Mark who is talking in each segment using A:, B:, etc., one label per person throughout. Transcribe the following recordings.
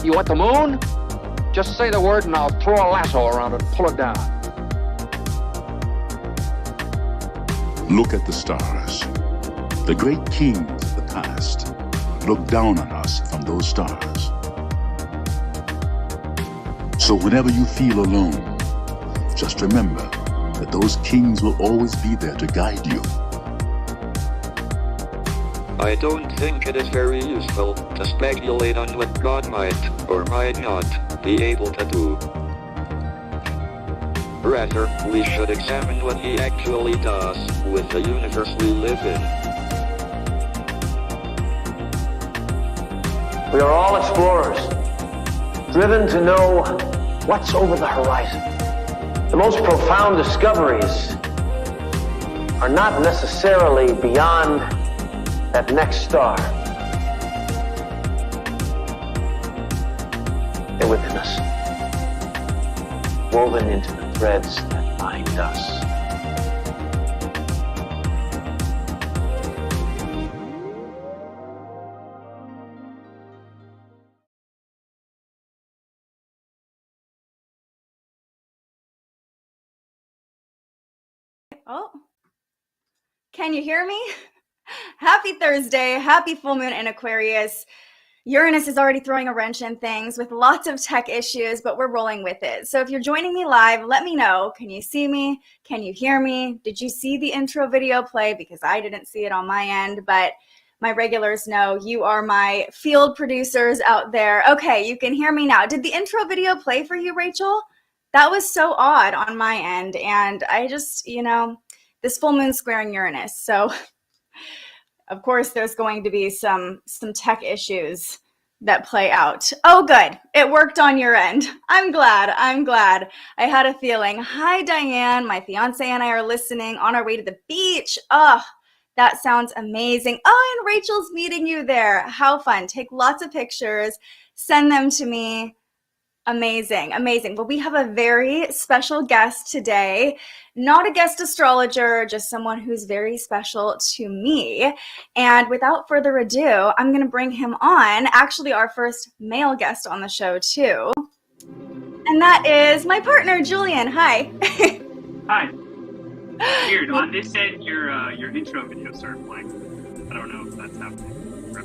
A: You want the moon? Just say the word and I'll throw a lasso around it and pull it down.
B: Look at the stars. The great kings of the past look down on us from those stars. So whenever you feel alone, just remember that those kings will always be there to guide you.
C: I don't think it is very useful to speculate on what God might or might not be able to do. Rather, we should examine what he actually does with the universe we live in.
D: We are all explorers, driven to know what's over the horizon. The most profound discoveries are not necessarily beyond that next star. They're within us, woven into the threads that bind us.
E: Oh, can you hear me? Happy Thursday, happy full moon in Aquarius. Uranus is already throwing a wrench in things with lots of tech issues, but we're rolling with it. So if you're joining me live, let me know. Can you see me? Can you hear me? Did you see the intro video play? Because I didn't see it on my end, but my regulars know. You are my field producers out there. Okay, you can hear me now. Did the intro video play for you, Rachel? That was so odd on my end, and I just, this full moon squaring Uranus, so of course there's going to be some tech issues that play out. Oh, good. It worked on your end. I'm glad. I had a feeling. Hi, Diane. My fiance and I are listening on our way to the beach. Oh, that sounds amazing. Oh, and Rachel's meeting you there. How fun. Take lots of pictures. Send them to me. Amazing. Well, we have a very special guest today. Not a guest astrologer, just someone who's very special to me. And without further ado, I'm going to bring him on. Actually, our first male guest on the show, too. And that is my partner, Julian. Hi.
F: Hi. Weird. On this end, your intro video started playing. I don't know if that's happening. But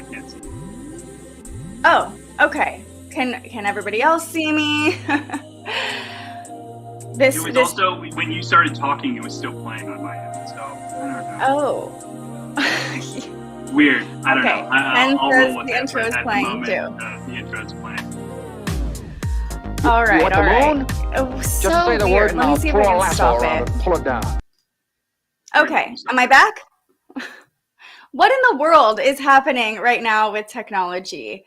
F: I can't see.
E: Oh, okay. Can everybody else see me?
F: Also, when you started talking, it was still playing on my end, so I don't know.
E: Oh.
F: Weird. I don't know. I'll roll with
E: the
F: it,
E: intro is
F: at
E: playing
F: the moment,
E: too.
F: The intro is playing.
E: All right,
A: you want
E: all
A: the
E: right.
A: moon?
E: Oh,
A: Just
E: so
A: say the
E: weird.
A: word and
E: Let me
A: I'll
E: see if
A: throw
E: I
A: a
E: can
A: lasso
E: stop
A: around
E: it.
A: it and pull it down.
E: Okay, am I back? What in the world is happening right now with technology?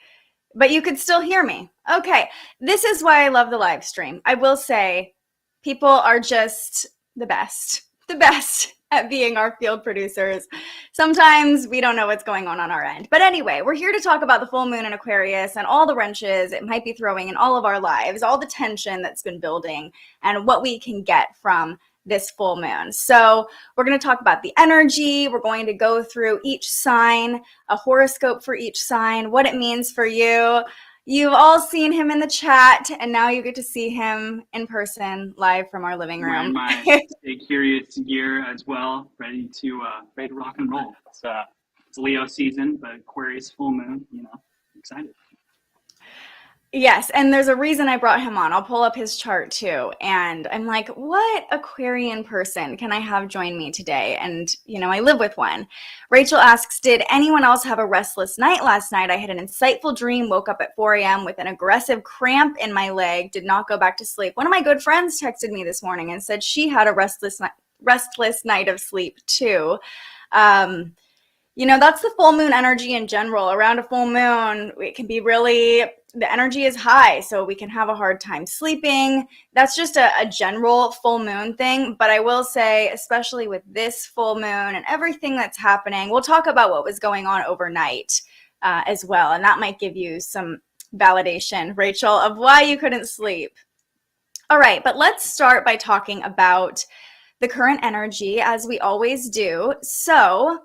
E: But you could still hear me. Okay, this is why I love the live stream. I will say people are just the best at being our field producers. Sometimes we don't know what's going on our end. But anyway, we're here to talk about the full moon in Aquarius and all the wrenches it might be throwing in all of our lives, all the tension that's been building, and what we can get from this full moon. So we're going to talk about the energy. We're going to go through each sign, a horoscope for each sign, what it means for you. You've all seen him in the chat, and now you get to see him in person, live from our living room.
F: Wearing my Stay Curious gear as well, ready to rock and roll. It's Leo season, but Aquarius full moon. Excited.
E: Yes, and there's a reason I brought him on. I'll pull up his chart too. And I'm like, what Aquarian person can I have join me today? And, I live with one. Rachel asks, did anyone else have a restless night last night? I had an insightful dream, woke up at 4 a.m. with an aggressive cramp in my leg, did not go back to sleep. One of my good friends texted me this morning and said she had a restless night of sleep too. That's the full moon energy in general. Around a full moon, it can be the energy is high, so we can have a hard time sleeping. That's just a general full moon thing. But I will say, especially with this full moon and everything that's happening, we'll talk about what was going on overnight as well. And that might give you some validation, Rachel, of why you couldn't sleep. All right, but let's start by talking about the current energy, as we always do. So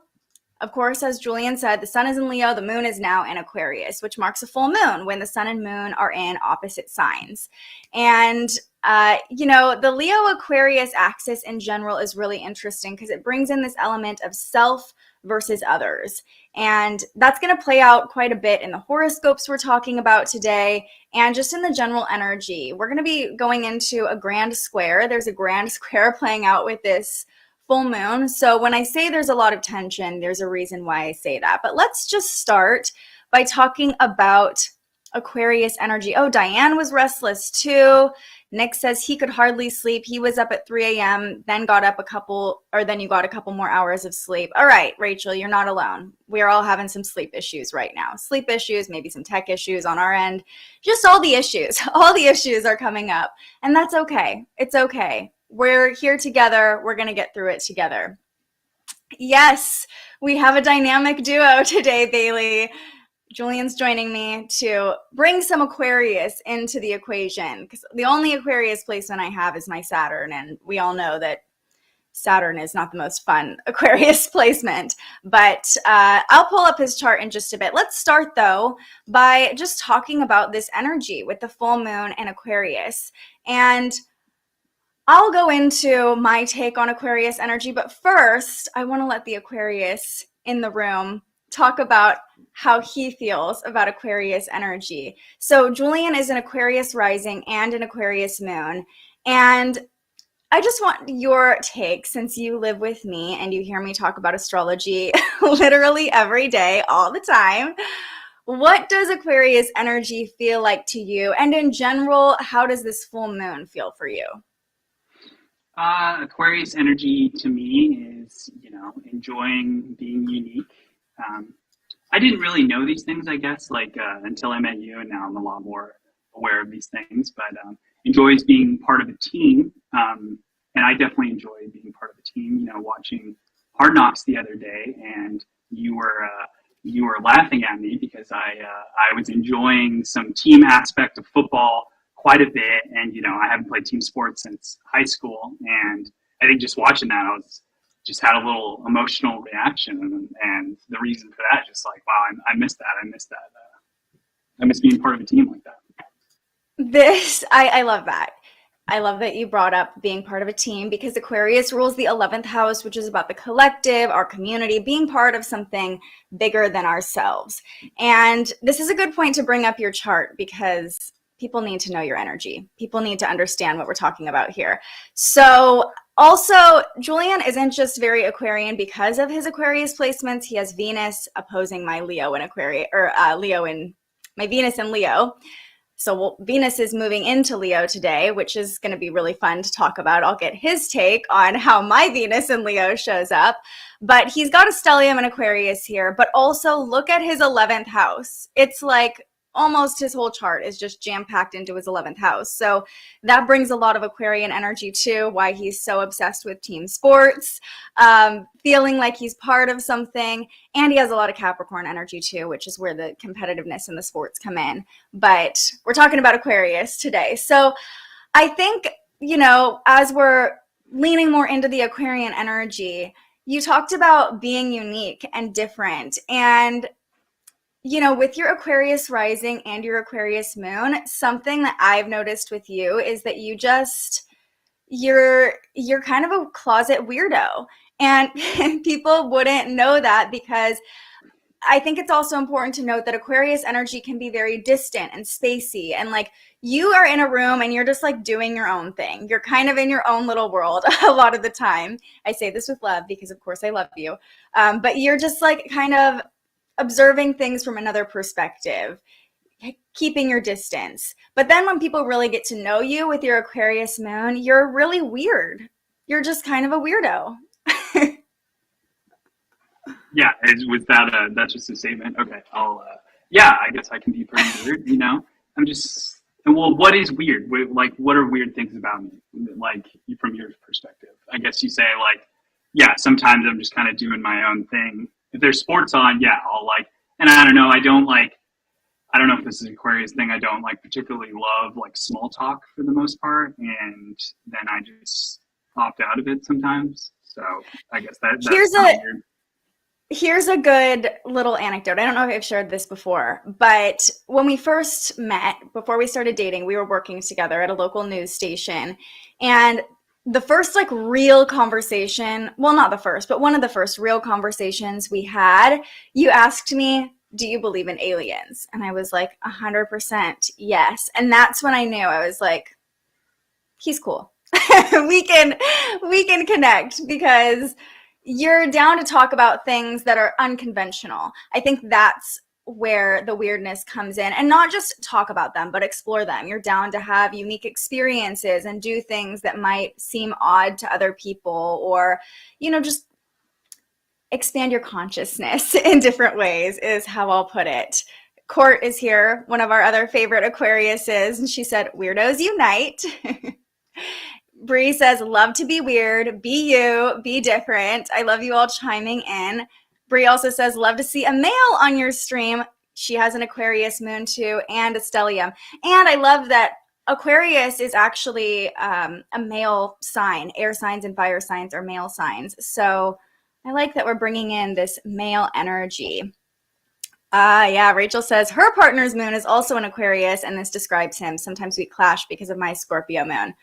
E: Of course, as Julian said, the sun is in Leo, the moon is now in Aquarius, which marks a full moon when the sun and moon are in opposite signs. And, the Leo Aquarius axis in general is really interesting because it brings in this element of self versus others. And that's going to play out quite a bit in the horoscopes we're talking about today and just in the general energy. We're going to be going into a grand square. There's a grand square playing out with this full moon. So when I say there's a lot of tension, there's a reason why I say that. But let's just start by talking about Aquarius energy. Oh, Diane was restless too. Nick says he could hardly sleep. He was up at 3 a.m., then you got a couple more hours of sleep. All right, Rachel, you're not alone. We're all having some sleep issues right now. Sleep issues, maybe some tech issues on our end. Just all the issues. All the issues are coming up. And that's okay. It's okay. We're here together. We're going to get through it together. Yes, we have a dynamic duo today, Bailey. Julian's joining me to bring some Aquarius into the equation because the only Aquarius placement I have is my Saturn, and we all know that Saturn is not the most fun Aquarius placement, but I'll pull up his chart in just a bit. Let's start, though, by just talking about this energy with the full moon and Aquarius. And I'll go into my take on Aquarius energy, but first, I want to let the Aquarius in the room talk about how he feels about Aquarius energy. So Julian is an Aquarius rising and an Aquarius moon. And I just want your take, since you live with me and you hear me talk about astrology literally every day, all the time. What does Aquarius energy feel like to you? And in general, how does this full moon feel for you?
F: Aquarius energy to me is, enjoying being unique. I didn't really know these things, I guess, until I met you, and now I'm a lot more aware of these things, but enjoys being part of a team. And I definitely enjoy being part of a team, watching Hard Knocks the other day, and you were laughing at me because I was enjoying some team aspect of football quite a bit, and I haven't played team sports since high school, and I think just watching that, just had a little emotional reaction, and the reason for that, just like, wow, I miss that. I miss being part of a team like that.
E: I love that. I love that you brought up being part of a team because Aquarius rules the 11th house, which is about the collective, our community, being part of something bigger than ourselves. And this is a good point to bring up your chart because people need to know your energy. People need to understand what we're talking about here. So also, Julian isn't just very Aquarian because of his Aquarius placements. He has Venus opposing my Leo in Aquarius, or my Venus in Leo. So Venus is moving into Leo today, which is going to be really fun to talk about. I'll get his take on how my Venus in Leo shows up. But he's got a stellium in Aquarius here. But also look at his 11th house. It's like almost his whole chart is just jam-packed into his 11th house. So that brings a lot of Aquarian energy too, why he's so obsessed with team sports, feeling like he's part of something. And he has a lot of Capricorn energy too, which is where the competitiveness and the sports come in. But we're talking about Aquarius today. So I think, as we're leaning more into the Aquarian energy, you talked about being unique and different. And with your Aquarius rising and your Aquarius moon, something that I've noticed with you is that you're kind of a closet weirdo. And people wouldn't know that because I think it's also important to note that Aquarius energy can be very distant and spacey. And you are in a room and you're just doing your own thing. You're kind of in your own little world a lot of the time. I say this with love because of course I love you. But you're just kind of observing things from another perspective, keeping your distance. But then when people really get to know you with your Aquarius moon, you're really weird. You're just kind of a weirdo.
F: Yeah, was that that's just a statement? Okay, I guess I can be pretty weird, I'm just, what is weird? What are weird things about me? From your perspective? I guess you say sometimes I'm just kind of doing my own thing. If there's sports on, I'll and I don't know, I don't know if this is an Aquarius thing, I don't particularly love small talk for the most part, and then I just opt out of it sometimes. So I guess that's weird.
E: Here's a good little anecdote. I don't know if I've shared this before, but when we first met, before we started dating, we were working together at a local news station. And the first like real conversation, well, not the first, but one of the first real conversations we had, you asked me, do you believe in aliens? And I was like, 100% yes. And that's when I knew. I was like, he's cool. we can connect because you're down to talk about things that are unconventional. I think that's where the weirdness comes in, and not just talk about them, but explore them. You're down to have unique experiences and do things that might seem odd to other people, or, you know, just expand your consciousness in different ways is how I'll put it. Court is here, one of our other favorite Aquariuses, and she said, weirdos unite. Bree says, love to be weird, be you, be different. I love you all chiming in. Bree also says, love to see a male on your stream. She has an Aquarius moon too, and a stellium. And I love that Aquarius is actually a male sign. Air signs and fire signs are male signs. So I like that we're bringing in this male energy. Yeah, Rachel says her partner's moon is also an Aquarius, and this describes him. Sometimes we clash because of my Scorpio moon.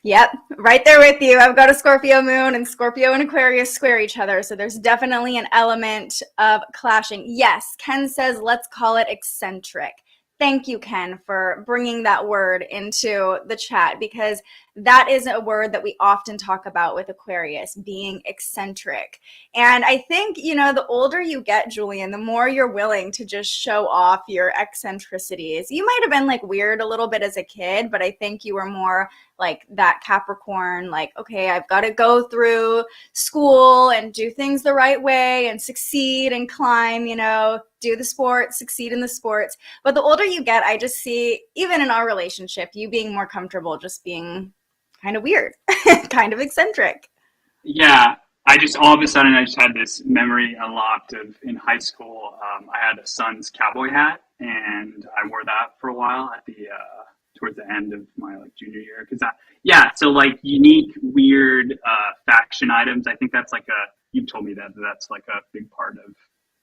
E: Yep, right there with you. I've got a Scorpio moon, and Scorpio and Aquarius square each other. So there's definitely an element of clashing. Yes, Ken says, let's call it eccentric. Thank you, Ken, for bringing that word into the chat, because that is a word that we often talk about with Aquarius, being eccentric. And I think, you know, the older you get, Julian, the more you're willing to just show off your eccentricities. You might have been like weird a little bit as a kid, but I think you were more like that Capricorn, like, okay, I've got to go through school and do things the right way and succeed and climb, you know, do the sports, succeed in the sports. But the older you get, I just see, even in our relationship, you being more comfortable just being kind of weird, kind of eccentric.
F: Yeah, I just all of a sudden I just had this memory unlocked of in high school. I had a Suns cowboy hat, and I wore that for a while at the towards the end of my like junior year. So like unique, weird faction items. I think that's like you've told me that's like a big part of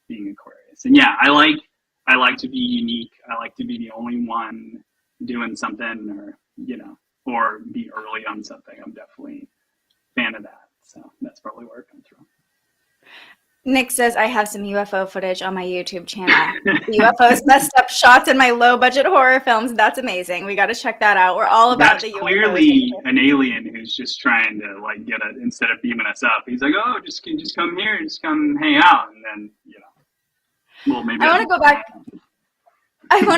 F: being Aquarius. And yeah, I like to be unique. I like to be the only one doing something, or you know, or be early on something. I'm definitely a fan of that. So that's probably where it comes from.
E: Nick says, I have some UFO footage on my YouTube channel. UFOs messed up shots in my low-budget horror films. That's amazing. We got to check that out. We're all about the UFOs. That's clearly
F: an alien who's just trying to, like, get it, instead of beaming us up. He's like, oh, just come here, just come hang out. And then, you know, well, maybe I want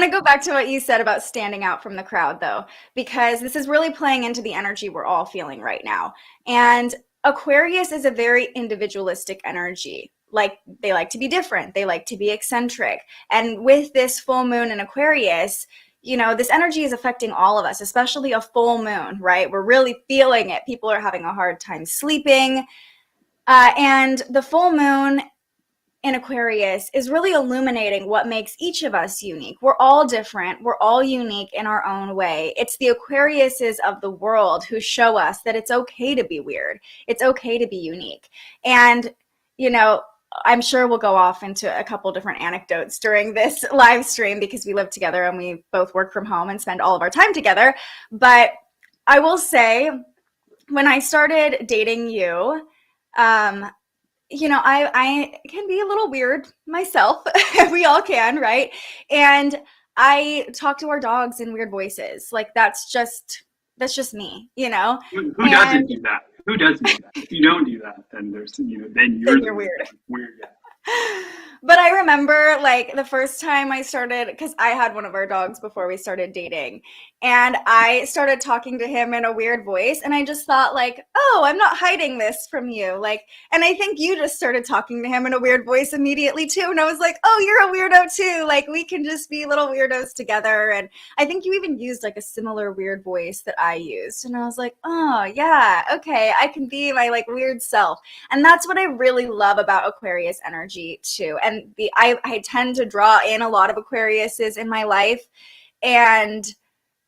E: to go back to what you said about standing out from the crowd, though, because this is really playing into the energy we're all feeling right now. And Aquarius is a very individualistic energy. Like, they like to be different. They like to be eccentric. And with this full moon in Aquarius, you know, this energy is affecting all of us, especially a full moon, right? We're really feeling it. People are having a hard time sleeping. And the full moon in Aquarius is really illuminating what makes each of us unique. We're all different. We're all unique in our own way. It's the Aquariuses of the world who show us that it's okay to be weird. It's okay to be unique. And, you know, I'm sure we'll go off into a couple different anecdotes during this live stream because we live together and we both work from home and spend all of our time together. But I will say, when I started dating you, you know, I can be a little weird myself. We all can, right? And I talk to our dogs in weird voices. Like, that's just me, you know?
F: Who doesn't do that? Who does do that? If you don't do that, then there's, you know, then you're
E: weird.
F: Weird, yeah.
E: But I remember, like, the first time I started, because I had one of our dogs before we started dating, and I started talking to him in a weird voice, and I just thought, like, oh, I'm not hiding this from you. Like, and I think you just started talking to him in a weird voice immediately, too, and I was like, oh, you're a weirdo, too. Like, we can just be little weirdos together, and I think you even used, like, a similar weird voice that I used, and I was like, oh, yeah, okay, I can be my, like, weird self. And that's what I really love about Aquarius energy, too. And I tend to draw in a lot of Aquariuses in my life, and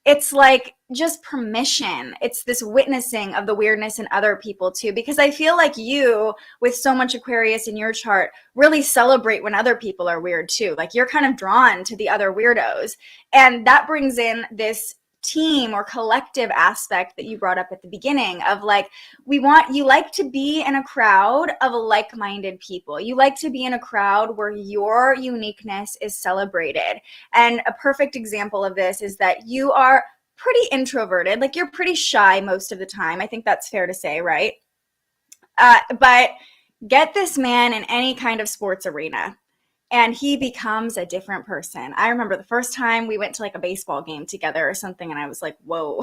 E: it's like just permission. It's this witnessing of the weirdness in other people too, because I feel like you, with so much Aquarius in your chart, really celebrate when other people are weird too. Like you're kind of drawn to the other weirdos. And that brings in this team or collective aspect that you brought up at the beginning of like, you like to be in a crowd of like-minded people. You like to be in a crowd where your uniqueness is celebrated. And a perfect example of this is that you are pretty introverted. Like you're pretty shy most of the time. I think that's fair to say, right? But get this man in any kind of sports arena, and he becomes a different person. I remember the first time we went to like a baseball game together or something, and I was like, whoa,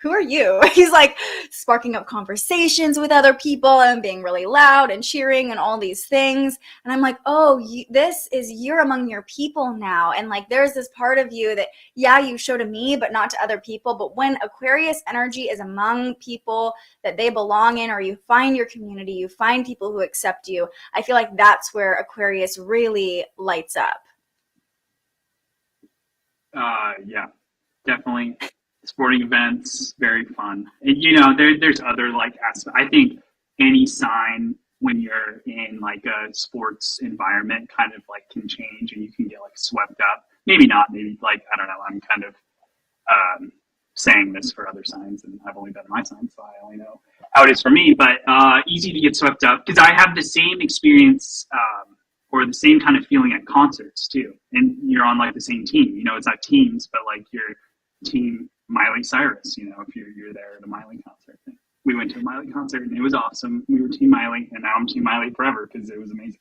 E: who are you? He's like sparking up conversations with other people and being really loud and cheering and all these things. And I'm like, oh, you're among your people now. And like, there's this part of you that, yeah, you show to me, but not to other people. But when Aquarius energy is among people that they belong in, or you find your community, you find people who accept you, I feel like that's where Aquarius really lights up.
F: Yeah, definitely. Sporting events, very fun. And, you know, there's other like aspects. I think any sign when you're in like a sports environment kind of like can change, and you can get like swept up. Maybe not, maybe like, I don't know, I'm kind of saying this for other signs, and I've only done my sign, so I only know how it is for me, but easy to get swept up because I have the same experience or the same kind of feeling at concerts too. And you're on like the same team, you know, it's not teams, but like your team Miley Cyrus, you know, if you're there at a Miley concert. We went to a Miley concert and it was awesome. We were Team Miley, and now I'm Team Miley forever because it was amazing.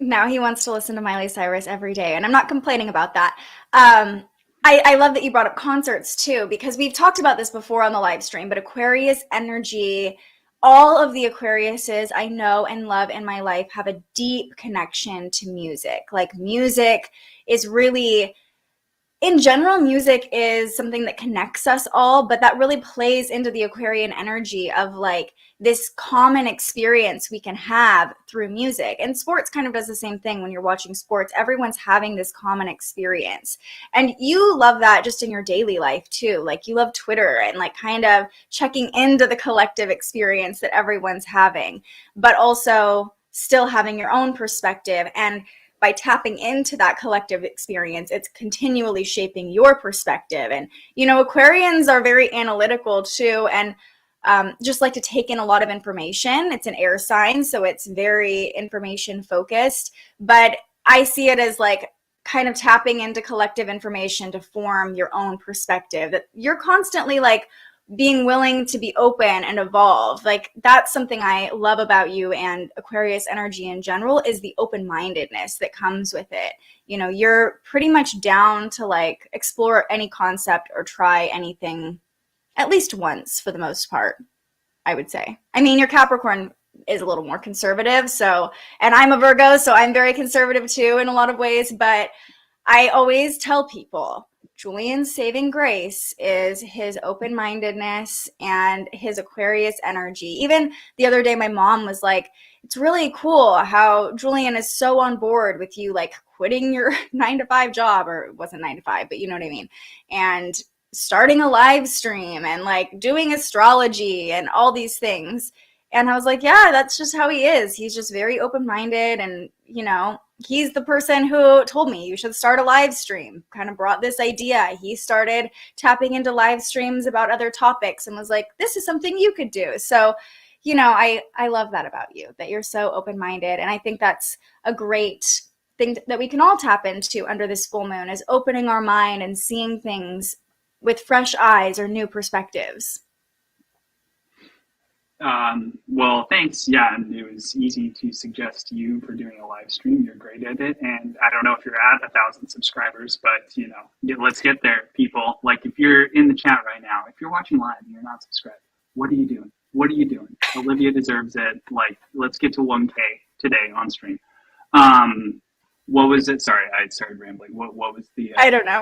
E: Now he wants to listen to Miley Cyrus every day, and I'm not complaining about that. I love that you brought up concerts too, because we've talked about this before on the live stream, but Aquarius energy, all of the Aquariuses I know and love in my life have a deep connection to music. Like music is really, in general, music is something that connects us all, but that really plays into the Aquarian energy of like this common experience we can have through music. And sports kind of does the same thing. When you're watching sports, everyone's having this common experience. And you love that just in your daily life too. Like you love Twitter and like kind of checking into the collective experience that everyone's having, but also still having your own perspective. And by tapping into that collective experience, it's continually shaping your perspective. And, you know, Aquarians are very analytical too, and just like to take in a lot of information. It's an air sign, so it's very information focused. But I see it as like kind of tapping into collective information to form your own perspective. That you're constantly like being willing to be open and evolve. Like that's something I love about you and Aquarius energy in general, is the open-mindedness that comes with it. You know, you're pretty much down to like explore any concept or try anything at least once for the most part, I would say. I mean, your Capricorn is a little more conservative, so, and I'm a Virgo, so I'm very conservative too in a lot of ways, but I always tell people, Julian's saving grace is his open-mindedness and his Aquarius energy. Even the other day, my mom was like, it's really cool how Julian is so on board with you, like quitting your 9-to-5 job, or it wasn't 9 to 5, but you know what I mean, and starting a live stream and like doing astrology and all these things. And I was like, yeah, that's just how he is. He's just very open-minded. And, you know, he's the person who told me you should start a live stream, kind of brought this idea. He started tapping into live streams about other topics and was like, this is something you could do. So, you know, I love that about you, that you're so open-minded. And I think that's a great thing that we can all tap into under this full moon, is opening our mind and seeing things with fresh eyes or new perspectives.
F: Well, thanks. Yeah, and it was easy to suggest you for doing a live stream. You're great at it. And I don't know if you're at 1,000 subscribers, but, you know, let's get there, people. Like, if you're in the chat right now, if you're watching live and you're not subscribed, what are you doing? What are you doing? Olivia deserves it. Like, let's get to 1K today on stream. What was it? Sorry, I started rambling. What was the...
E: I don't know.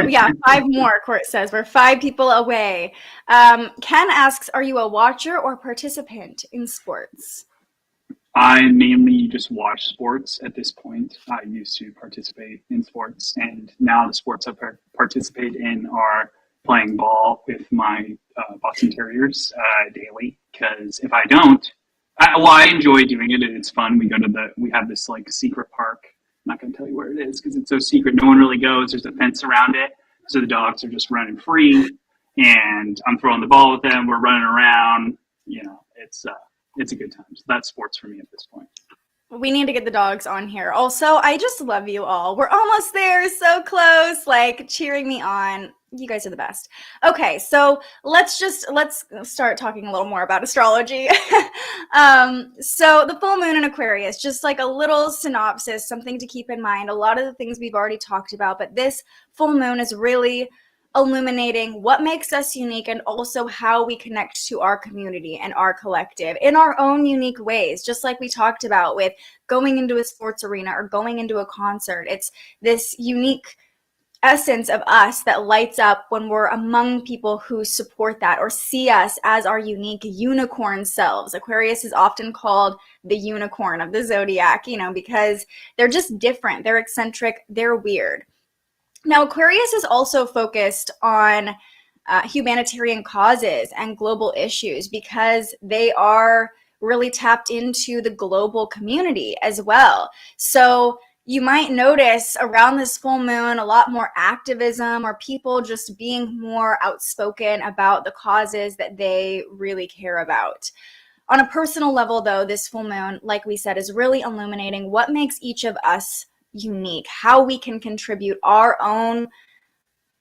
E: Yeah, 5 more, Court says. We're 5 people away. Ken asks, are you a watcher or participant in sports?
F: I mainly just watch sports at this point. I used to participate in sports, and now the sports I participate in are playing ball with my Boston Terriers daily. Because if I don't, I enjoy doing it, and it's fun. We have this like secret park. I'm not going to tell you where it is because it's so secret. No one really goes. There's a fence around it, so the dogs are just running free, and I'm throwing the ball with them. We're running around. You know, it's a good time. So that's sports for me at this point.
E: We need to get the dogs on here. Also, I just love you all. We're almost there, so close, like cheering me on. You guys are the best. Okay, so let's start talking a little more about astrology. So the full moon in Aquarius, just like a little synopsis, something to keep in mind. A lot of the things we've already talked about, but this full moon is really illuminating what makes us unique and also how we connect to our community and our collective in our own unique ways, just like we talked about with going into a sports arena or going into a concert. It's this unique essence of us that lights up when we're among people who support that or see us as our unique unicorn selves. Aquarius is often called the unicorn of the zodiac, because they're just different, they're eccentric, they're weird. Now, Aquarius is also focused on humanitarian causes and global issues because they are really tapped into the global community as well. So you might notice around this full moon a lot more activism or people just being more outspoken about the causes that they really care about. On a personal level, though, this full moon, like we said, is really illuminating what makes each of us unique, how we can contribute our own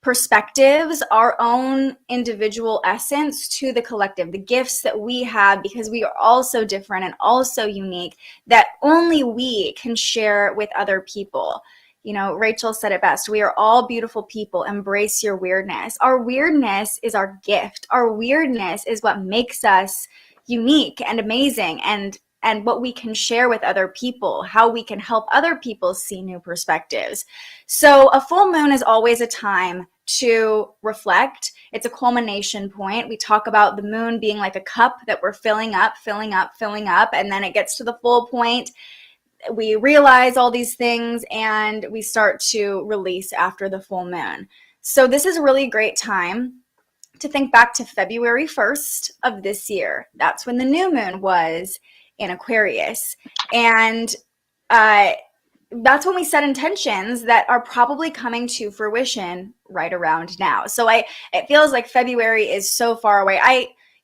E: perspectives, our own individual essence to the collective, the gifts that we have, because we are all so different and all so unique that only we can share with other people. Rachel said it best. We are all beautiful people. Embrace your weirdness. Our weirdness is our gift. Our weirdness is what makes us unique and amazing and what we can share with other people, how we can help other people see new perspectives. So a full moon is always a time to reflect. It's a culmination point. We talk about the moon being like a cup that we're filling up, and then it gets to the full point. We realize all these things and we start to release after the full moon. So this is a really great time to think back to February 1st of this year. That's when the new moon was in Aquarius. And that's when we set intentions that are probably coming to fruition right around now. So it feels like February is so far away.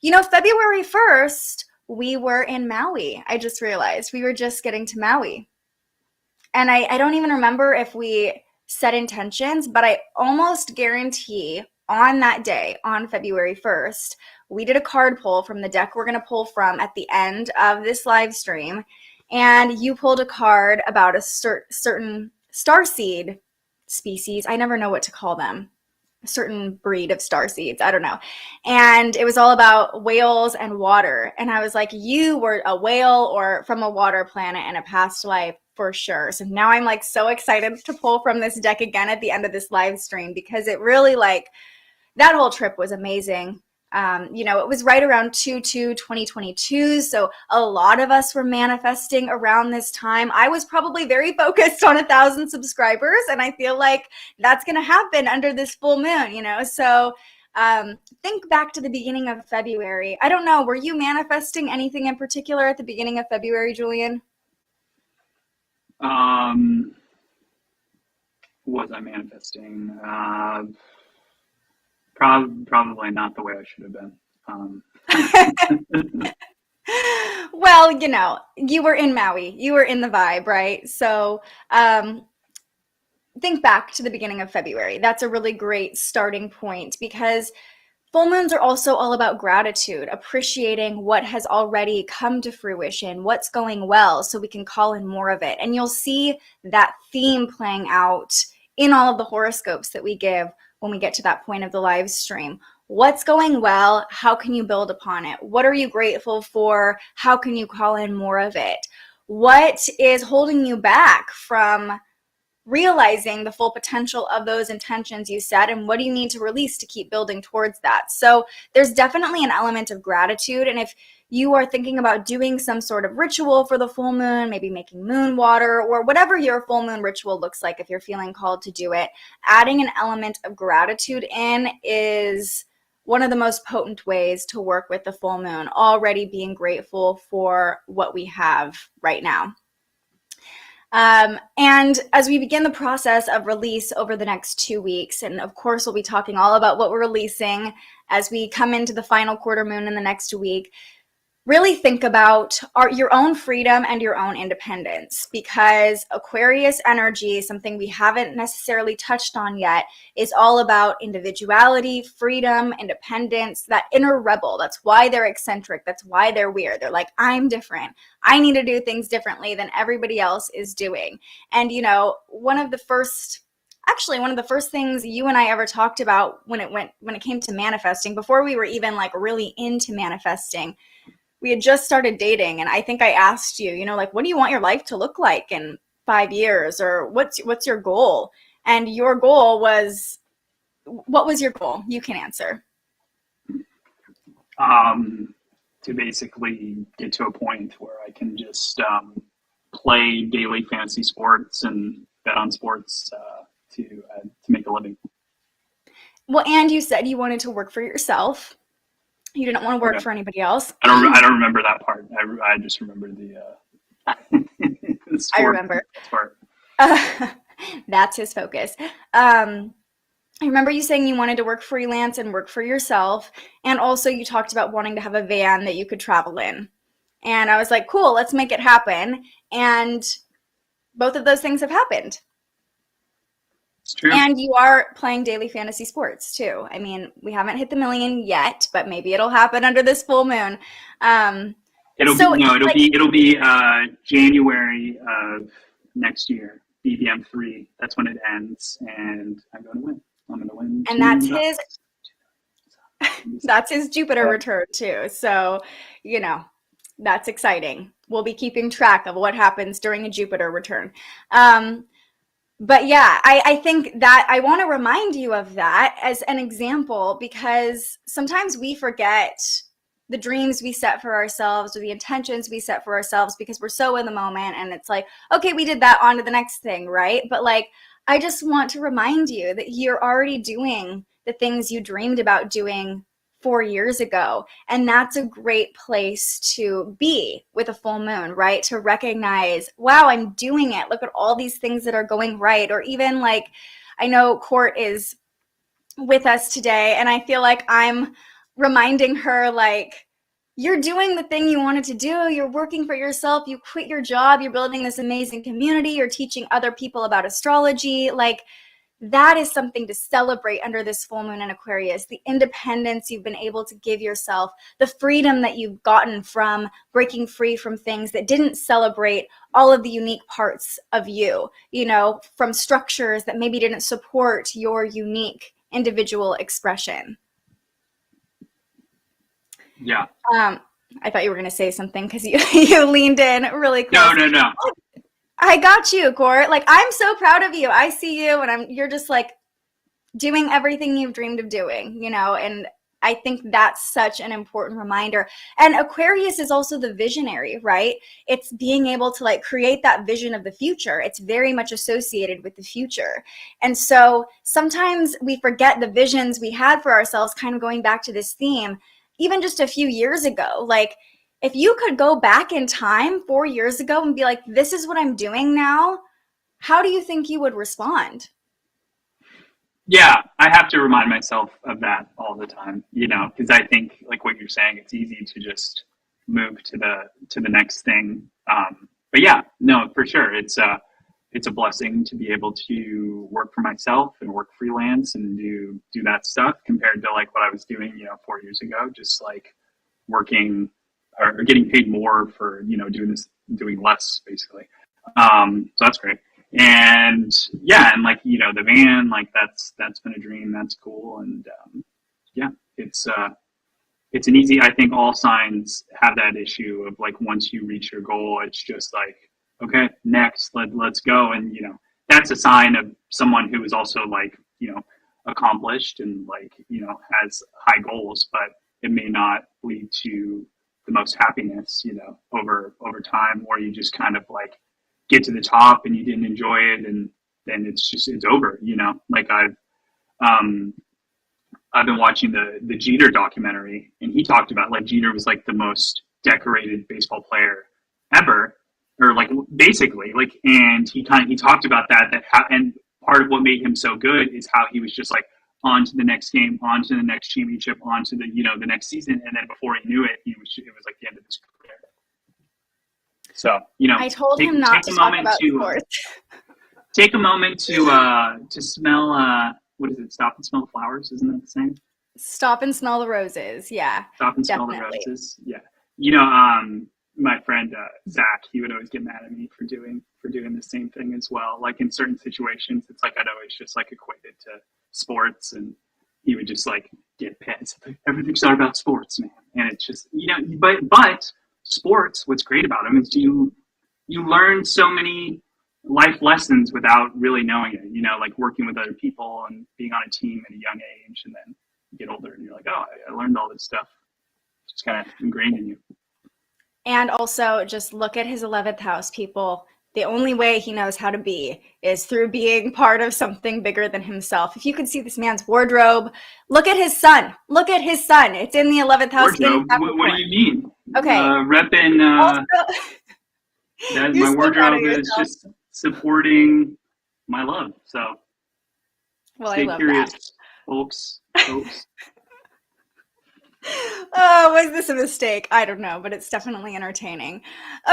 E: February 1st, we were in Maui. I just realized we were just getting to Maui. And I don't even remember if we set intentions, but I almost guarantee on that day, on February 1st, we did a card pull from the deck we're going to pull from at the end of this live stream. And you pulled a card about a certain starseed species. I never know what to call them. A certain breed of starseeds. I don't know. And it was all about whales and water. And I was like, you were a whale or from a water planet in a past life for sure. So now I'm like so excited to pull from this deck again at the end of this live stream because it really that whole trip was amazing. It was right around 2/2/2022. So a lot of us were manifesting around this time. I was probably very focused on 1,000 subscribers, and I feel like that's going to happen under this full moon, So think back to the beginning of February. I don't know. Were you manifesting anything in particular at the beginning of February, Julian?
F: Was I manifesting? Probably not the way I should have been.
E: Well, you were in Maui. You were in the vibe, right? So think back to the beginning of February. That's a really great starting point because full moons are also all about gratitude, appreciating what has already come to fruition, what's going well, so we can call in more of it. And you'll see that theme playing out in all of the horoscopes that we give when we get to that point of the live stream. What's going well? How can you build upon it? What are you grateful for? How can you call in more of it? What is holding you back from realizing the full potential of those intentions you set, and what do you need to release to keep building towards that. So there's definitely an element of gratitude. And if you are thinking about doing some sort of ritual for the full moon, maybe making moon water or whatever your full moon ritual looks like, if you're feeling called to do it, adding an element of gratitude in is one of the most potent ways to work with the full moon, already being grateful for what we have right now. And as we begin the process of release over the next 2 weeks, and of course we'll be talking all about what we're releasing as we come into the final quarter moon in the next week, really think about your own freedom and your own independence, because Aquarius energy, something we haven't necessarily touched on yet, is all about individuality, freedom, independence, that inner rebel. That's why they're eccentric. That's why they're weird. They're like, I'm different. I need to do things differently than everybody else is doing. And, you know, one of the first things you and I ever talked about when it came to manifesting, before we were even like really into manifesting, we had just started dating, and I think I asked you, you know, like, what do you want your life to look like in 5 years, or what's your goal? And your goal was, what was your goal? You can answer.
F: To basically get to a point where I can just play daily fantasy sports and bet on sports to make a living.
E: Well, and you said you wanted to work for yourself. You didn't want to work for anybody else.
F: I don't remember that part. I just remember the sport.
E: I remember.
F: Part.
E: That's his focus. I remember you saying you wanted to work freelance and work for yourself. And also you talked about wanting to have a van that you could travel in. And I was like, cool, let's make it happen. And both of those things have happened.
F: It's true.
E: And you are playing daily fantasy sports too. I mean, we haven't hit the million yet, but maybe it'll happen under this full moon.
F: It'll be January of next year, BBM 3. That's when it ends, and I'm going to win. I'm going to win.
E: And that's his Jupiter return too. So, you know, that's exciting. We'll be keeping track of what happens during a Jupiter return. But yeah, I think that I want to remind you of that as an example, because sometimes we forget the dreams we set for ourselves or the intentions we set for ourselves because we're so in the moment, and it's like, okay, we did that, on to the next thing, right? But like, I just want to remind you that you're already doing the things you dreamed about doing 4 years ago. And that's a great place to be with a full moon, right? To recognize, wow, I'm doing it. Look at all these things that are going right. Or even like, I know Court is with us today, and I feel like I'm reminding her, like, you're doing the thing you wanted to do. You're working for yourself. You quit your job. You're building this amazing community. You're teaching other people about astrology. Like, that is something to celebrate under this full moon in Aquarius. The independence you've been able to give yourself, the freedom that you've gotten from breaking free from things that didn't celebrate all of the unique parts of you, you know, from structures that maybe didn't support your unique individual expression.
F: Yeah.
E: I thought you were going to say something because you leaned in really close.
F: No.
E: I got you, Court. Like, I'm so proud of you. I see you, and you're just like doing everything you've dreamed of doing, you know, and I think that's such an important reminder. And Aquarius is also the visionary, right? It's being able to like create that vision of the future. It's very much associated with the future. And so sometimes we forget the visions we had for ourselves, kind of going back to this theme, even just a few years ago. Like, if you could go back in time 4 years ago and be like, this is what I'm doing now, how do you think you would respond?
F: Yeah, I have to remind myself of that all the time, you know, because I think, like what you're saying, it's easy to just move to the next thing. But yeah, no, for sure, it's a blessing to be able to work for myself and work freelance and do that stuff compared to like what I was doing, you know, 4 years ago, just like working or getting paid more for, you know, doing less basically. So that's great. And yeah, and like, you know, the van, like that's been a dream. That's cool. And yeah, it's an easy, I think all signs have that issue of like, once you reach your goal, it's just like, okay, next, let's go. And, you know, that's a sign of someone who is also like, you know, accomplished and like, you know, has high goals, but it may not lead to the most happiness, you know, over time, or you just kind of like get to the top and you didn't enjoy it, and then it's over, you know. Like I've been watching the Jeter documentary, and he talked about like Jeter was like the most decorated baseball player ever, or like basically like, and he talked about and part of what made him so good is how he was just like on to the next game, on to the next championship, on to the, you know, the next season, and then before he knew it, it was like the end of his career. So, you know,
E: I told him not to talk about sports.
F: Take a moment to smell. What is it? Stop and smell the flowers. Isn't that the same?
E: Stop and smell the roses. Yeah.
F: Stop and smell the roses. Yeah. You know, my friend Zach, he would always get mad at me for doing the same thing as well. Like in certain situations, it's like I'd always just like equate it to sports, and he would just like get pissed. Like, everything's not about sports, man. And it's just, you know, but sports, what's great about them is you learn so many life lessons without really knowing it, you know, like working with other people and being on a team at a young age, and then you get older and you're like, oh, I learned all this stuff. It's just kind of ingrained in you.
E: And also just look at his 11th house, people. The only way he knows how to be is through being part of something bigger than himself. If you could see this man's wardrobe, look at his sun. Look at his sun. It's in the 11th house.
F: Wardrobe? What do you mean?
E: Okay.
F: Repping, that my wardrobe is just supporting my love. So
E: well,
F: stay
E: I love
F: curious,
E: that.
F: folks.
E: Oh, was this a mistake? I don't know, but it's definitely entertaining.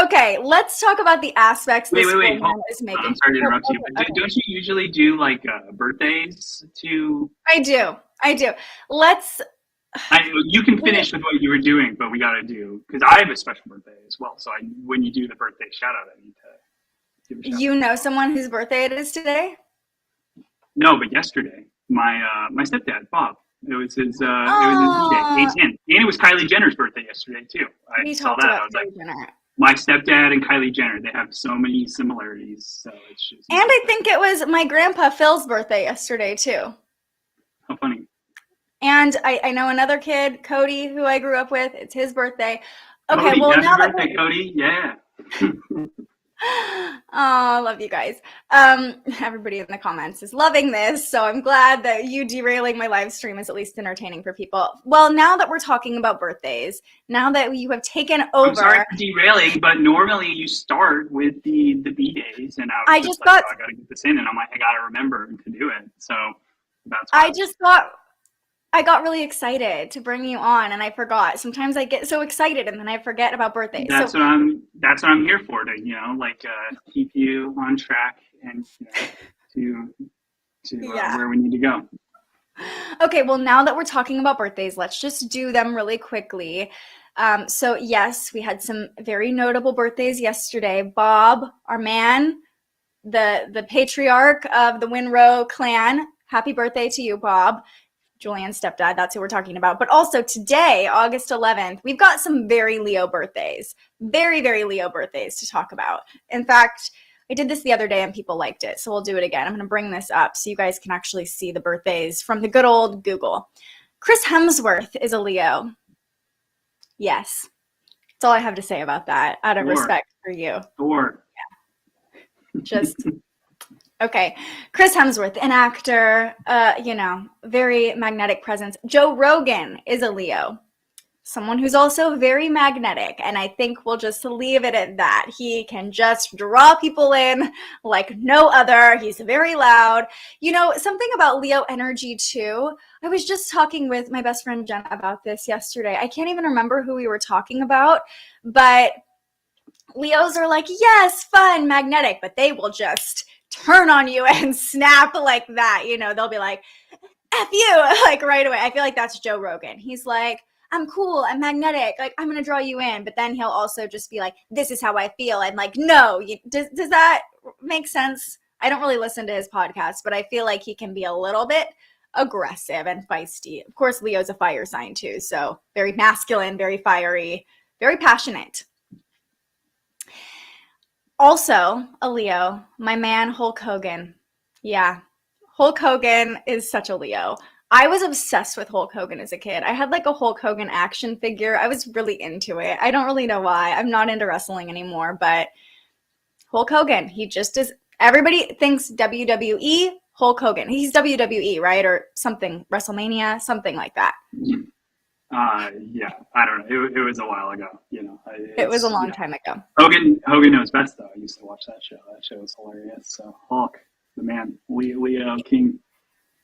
E: Okay, let's talk about the aspects this full moon is making.
F: I'm sorry to interrupt you, but don't you usually do like birthdays to?
E: I do. Let's.
F: You can finish with what you were doing, but we got to do, because I have a special birthday as well. So when you do the birthday shout out, I need to give a shout out.
E: You know someone whose birthday it is today?
F: No, but yesterday, my stepdad, Bob. It was his it was his D-Day, 8/10. And it was Kylie Jenner's birthday yesterday too. I saw that. I was like,
E: Jenner.
F: My stepdad and Kylie Jenner, they have so many similarities. So it's just.
E: And I think it was my grandpa Phil's birthday yesterday too.
F: How funny.
E: And I know another kid, Cody, who I grew up with. It's his birthday. Okay,
F: Cody,
E: well now
F: happy birthday, Cody. Yeah.
E: Oh, I love you guys. Everybody in the comments is loving this, so I'm glad that you derailing my live stream is at least entertaining for people. Well, now that we're talking about birthdays, now that you have taken over.
F: I'm sorry for derailing, but normally you start with the B-Days, and I got to get this in, and I'm like, I got to remember to do it. So that's why I got really excited to bring you on, and I forgot. Sometimes I get so excited and then I forget about birthdays. That's what I'm here for, to keep you on track and to where we need to go.
E: Okay, well, now that we're talking about birthdays, let's just do them really quickly. So yes, we had some very notable birthdays yesterday. Bob, our man, the patriarch of the Winrow clan. Happy birthday to you, Bob. Julian's stepdad, that's who we're talking about. But also today, August 11th, we've got some very Leo birthdays. Very, very Leo birthdays to talk about. In fact, I did this the other day and people liked it, so we'll do it again. I'm going to bring this up so you guys can actually see the birthdays from the good old Google. Chris Hemsworth is a Leo. Yes. That's all I have to say about that, out of respect for you.
F: Sure.
E: Yeah. Just... Okay, Chris Hemsworth, an actor, very magnetic presence. Joe Rogan is a Leo, someone who's also very magnetic, and I think we'll just leave it at that. He can just draw people in like no other. He's very loud. You know, something about Leo energy too. I was just talking with my best friend Jen about this yesterday. I can't even remember who we were talking about, but Leos are like, yes, fun, magnetic, but they will just turn on you and snap like that. You know, they'll be like, F you, like right away. I feel like that's Joe Rogan. He's like, I'm cool, I'm magnetic, like I'm gonna draw you in. But then he'll also just be like, this is how I feel. I'm like, no, does that make sense? I don't really listen to his podcast, but I feel like he can be a little bit aggressive and feisty. Of course, Leo's a fire sign too, so very masculine, very fiery, very passionate. Also, a Leo, my man Hulk Hogan. Yeah, Hulk Hogan is such a Leo. I was obsessed with Hulk Hogan as a kid. I had like a Hulk Hogan action figure. I was really into it. I don't really know why. I'm not into wrestling anymore, but Hulk Hogan, he just is. Everybody thinks WWE, Hulk Hogan. He's WWE, right? Or something, WrestleMania, something like that.
F: Yeah, I don't know. It was a while ago,
E: It was a long time ago.
F: Hogan knows best, though. I used to watch that show. That show was hilarious. So Hulk, the man, Leo King.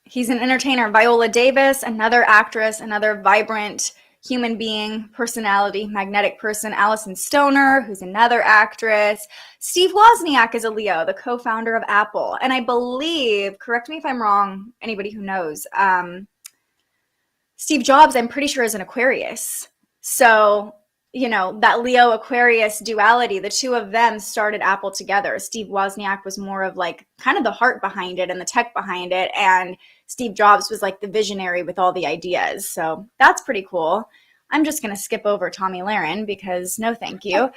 E: He's an entertainer. Viola Davis, another actress, another vibrant human being, personality, magnetic person. Allison Stoner, who's another actress. Steve Wozniak is a Leo, the co-founder of Apple. And I believe, correct me if I'm wrong, anybody who knows, Steve Jobs, I'm pretty sure, is an Aquarius. So, that Leo Aquarius duality, the two of them started Apple together. Steve Wozniak was more of like kind of the heart behind it and the tech behind it. And Steve Jobs was like the visionary with all the ideas. So that's pretty cool. I'm just going to skip over Tommy Lahren because no, thank you.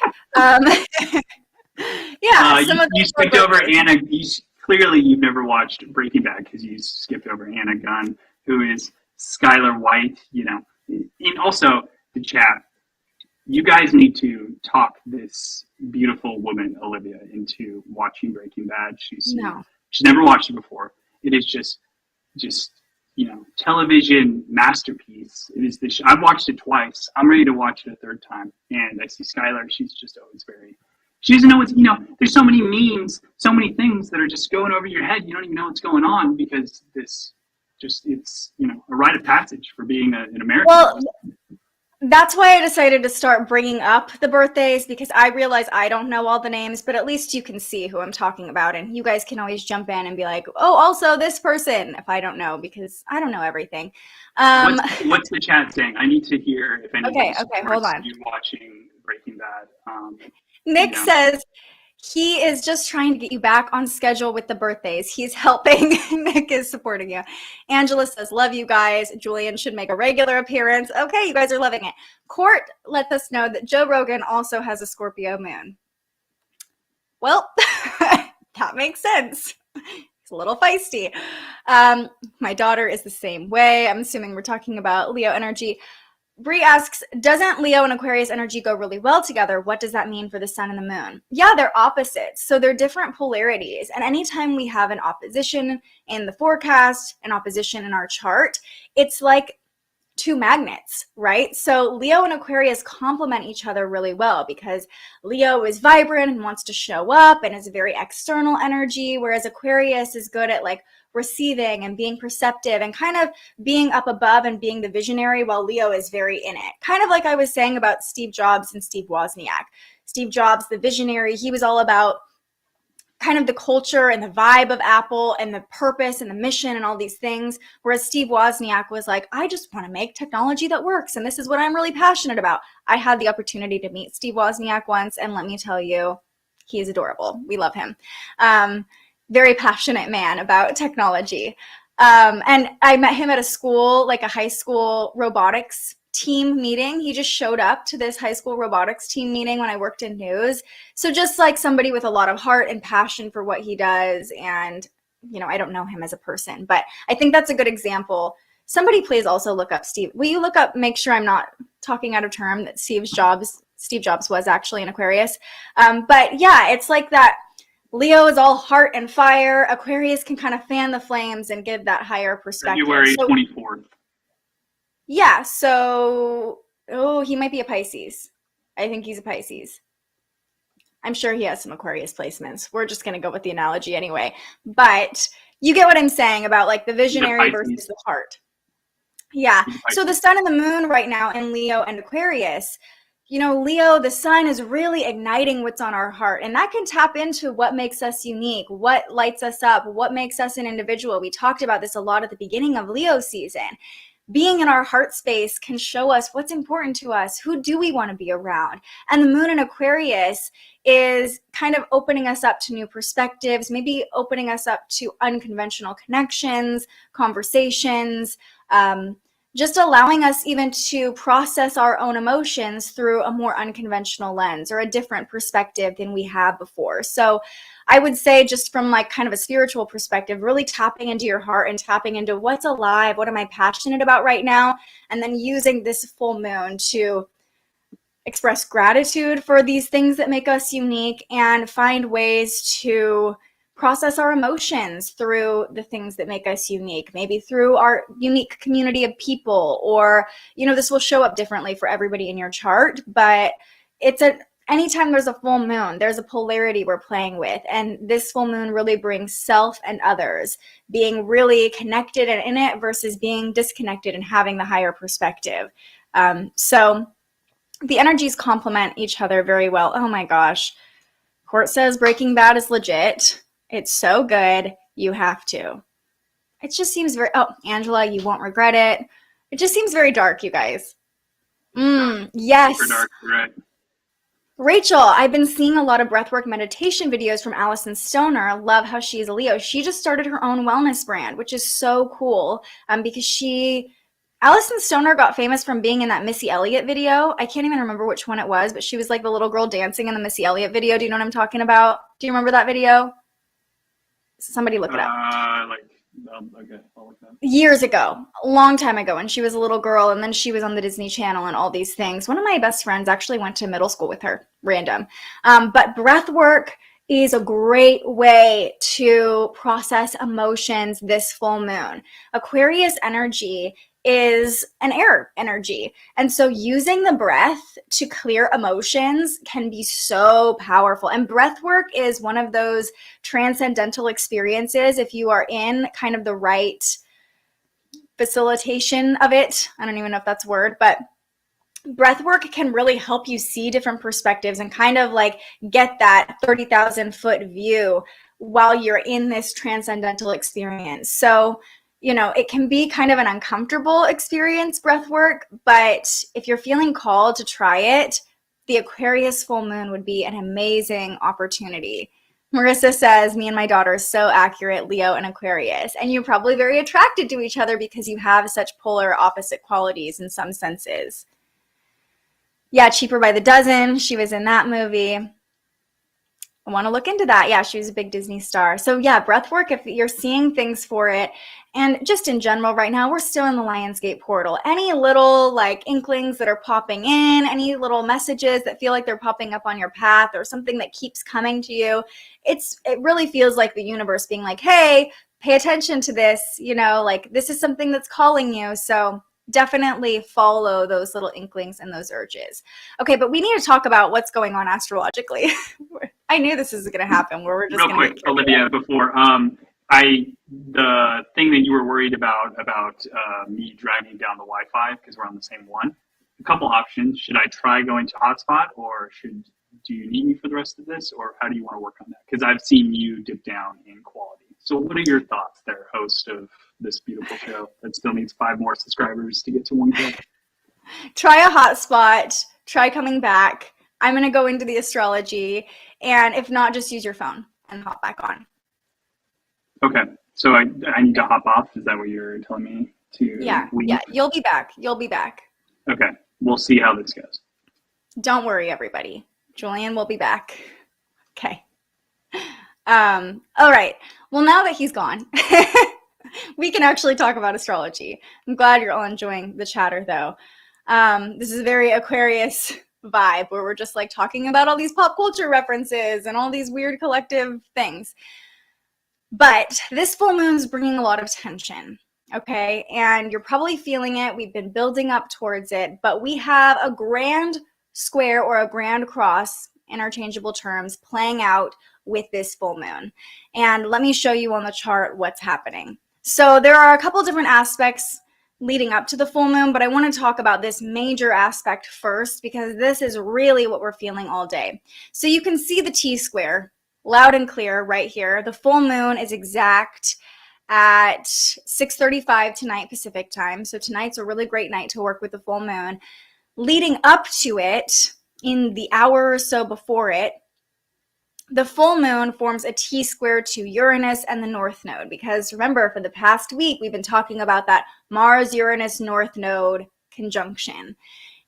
F: You skipped over Anna. Clearly, you've never watched Breaking Bad because you skipped over Anna Gunn, who is Skylar White, and also the chat. You guys need to talk this beautiful woman, Olivia, into watching Breaking Bad. She's never watched it before. It is just television masterpiece. It is this. I've watched it twice. I'm ready to watch it a third time. And I see Skylar. She's just always she doesn't know what's, there's so many memes, so many things that are just going over your head. You don't even know what's going on because it's a rite of passage for being an American.
E: Well, that's why I decided to start bringing up the birthdays, because I realize I don't know all the names, but at least you can see who I'm talking about. And you guys can always jump in and be like, oh, also this person, if I don't know, because I don't know everything.
F: What's the chat saying? I need to hear if anybody
E: hold on.
F: You watching Breaking Bad.
E: Nick says he is just trying to get you back on schedule with the birthdays. He's helping. Nick is supporting you. Angela says, love you guys. Julian should make a regular appearance. Okay, you guys are loving it. Court let us know that Joe Rogan also has a Scorpio moon. Well, that makes sense. It's a little feisty. My daughter is the same way. I'm assuming we're talking about Leo energy. Bree asks, doesn't Leo and Aquarius energy go really well together? What does that mean for the sun and the moon? Yeah, they're opposites. So they're different polarities. And anytime we have an opposition in the forecast, an opposition in our chart, it's like two magnets, right? So Leo and Aquarius complement each other really well because Leo is vibrant and wants to show up and is a very external energy, whereas Aquarius is good at like receiving and being perceptive and kind of being up above and being the visionary, while Leo is very in it. Kind of like I was saying about Steve Jobs and Steve Wozniak. Steve Jobs, the visionary, he was all about kind of the culture and the vibe of Apple and the purpose and the mission and all these things. Whereas Steve Wozniak was like, I just want to make technology that works. And this is what I'm really passionate about. I had the opportunity to meet Steve Wozniak once. And let me tell you, he is adorable. We love him. Very passionate man about technology. And I met him at a school, like a high school robotics team meeting. He just showed up to this high school robotics team meeting when I worked in news. So just like somebody with a lot of heart and passion for what he does. And, I don't know him as a person, but I think that's a good example. Somebody please also look up Steve. Will you look up, make sure I'm not talking out of term, that Steve Jobs was actually an Aquarius. But yeah, it's like that. Leo is all heart and fire. Aquarius can kind of fan the flames and give that higher perspective.
F: February 24th.
E: Yeah, so, he might be a Pisces. I think he's a Pisces. I'm sure he has some Aquarius placements. We're just going to go with the analogy anyway. But you get what I'm saying about like the visionary versus the heart. Yeah, so the sun and the moon right now in Leo and Aquarius, Leo, the sun is really igniting what's on our heart, and that can tap into what makes us unique, what lights us up, what makes us an individual. We talked about this a lot at the beginning of Leo season. Being in our heart space can show us what's important to us. Who do we want to be around? And the moon in Aquarius is kind of opening us up to new perspectives, maybe opening us up to unconventional connections, conversations, just allowing us even to process our own emotions through a more unconventional lens or a different perspective than we have before. So I would say, just from like kind of a spiritual perspective, really tapping into your heart and tapping into what's alive, what am I passionate about right now, and then using this full moon to express gratitude for these things that make us unique and find ways to process our emotions through the things that make us unique, maybe through our unique community of people, or, you know, this will show up differently for everybody in your chart, but anytime there's a full moon, there's a polarity we're playing with. And this full moon really brings self and others, being really connected and in it versus being disconnected and having the higher perspective. So the energies complement each other very well. Oh my gosh. Court says Breaking Bad is legit. It's so good. You have to. It just seems very, oh, Angela, you won't regret it. It just seems very dark, you guys. Yes.
F: Super dark, right?
E: Rachel, I've been seeing a lot of breathwork meditation videos from Allison Stoner. Love how she's a Leo. She just started her own wellness brand, which is so cool, because Allison Stoner got famous from being in that Missy Elliott video. I can't even remember which one it was, but she was like the little girl dancing in the Missy Elliott video. Do you know what I'm talking about? Do you remember that video? Somebody look it up.
F: Okay, I'll look it up.
E: Years ago, a long time ago, when she was a little girl, and then she was on the Disney Channel and all these things. One of my best friends actually went to middle school with her, random. But breath work is a great way to process emotions this full moon. Aquarius energy is an air energy. And so using the breath to clear emotions can be so powerful. And breath work is one of those transcendental experiences if you are in kind of the right facilitation of it. I don't even know if that's a word, but breath work can really help you see different perspectives and kind of like get that 30,000 foot view while you're in this transcendental experience. So, you know, it can be kind of an uncomfortable experience, breath work, but if you're feeling called to try it, the Aquarius full moon would be an amazing opportunity. Marissa says, me and my daughter are so accurate, Leo and Aquarius. And you're probably very attracted to each other because you have such polar opposite qualities in some senses. Yeah, Cheaper by the Dozen. She was in that movie. I want to look into that. Yeah, she was a big Disney star. So yeah, breathwork, if you're seeing things for it, and just in general right now, we're still in the Lionsgate portal. Any little like inklings that are popping in, any little messages that feel like they're popping up on your path or something that keeps coming to you, it really feels like the universe being like, hey, pay attention to this, you know, like this is something that's calling you. So definitely follow those little inklings and those urges. Okay, but we need to talk about what's going on astrologically. I knew this was going to happen. Where we're just
F: real quick, Olivia. Before the thing that you were worried about me dragging down the Wi-Fi because we're on the same one. A couple options. Should I try going to hotspot, or do you need me for the rest of this, or how do you want to work on that? Because I've seen you dip down in quality. So what are your thoughts there, host of this beautiful show that still needs 5 more subscribers to get to 1K?
E: Try a hotspot. Try coming back. I'm going to go into the astrology, and if not, just use your phone and hop back on.
F: Okay. So I need to hop off? Is that what you're telling me to leave?
E: Yeah. You'll be back. You'll be back.
F: Okay. We'll see how this goes.
E: Don't worry, everybody. Julian will be back. Okay. All right. Well, now that he's gone, we can actually talk about astrology. I'm glad you're all enjoying the chatter, though. This is a very Aquarius vibe where we're just like talking about all these pop culture references and all these weird collective things. But this full moon's bringing a lot of tension, okay? And you're probably feeling it. We've been building up towards it, but we have a grand square or a grand cross, interchangeable terms, playing out with this full moon. And let me show you on the chart what's happening. So there are a couple different aspects leading up to the full moon, but I want to talk about this major aspect first because this is really what we're feeling all day. So you can see the T-square loud and clear right here. The full moon is exact at 6:35 tonight Pacific time. So tonight's a really great night to work with the full moon. Leading up to it, in the hour or so before it, the full moon forms a T-square to Uranus and the North Node, because remember, for the past week, we've been talking about that Mars-Uranus North Node conjunction.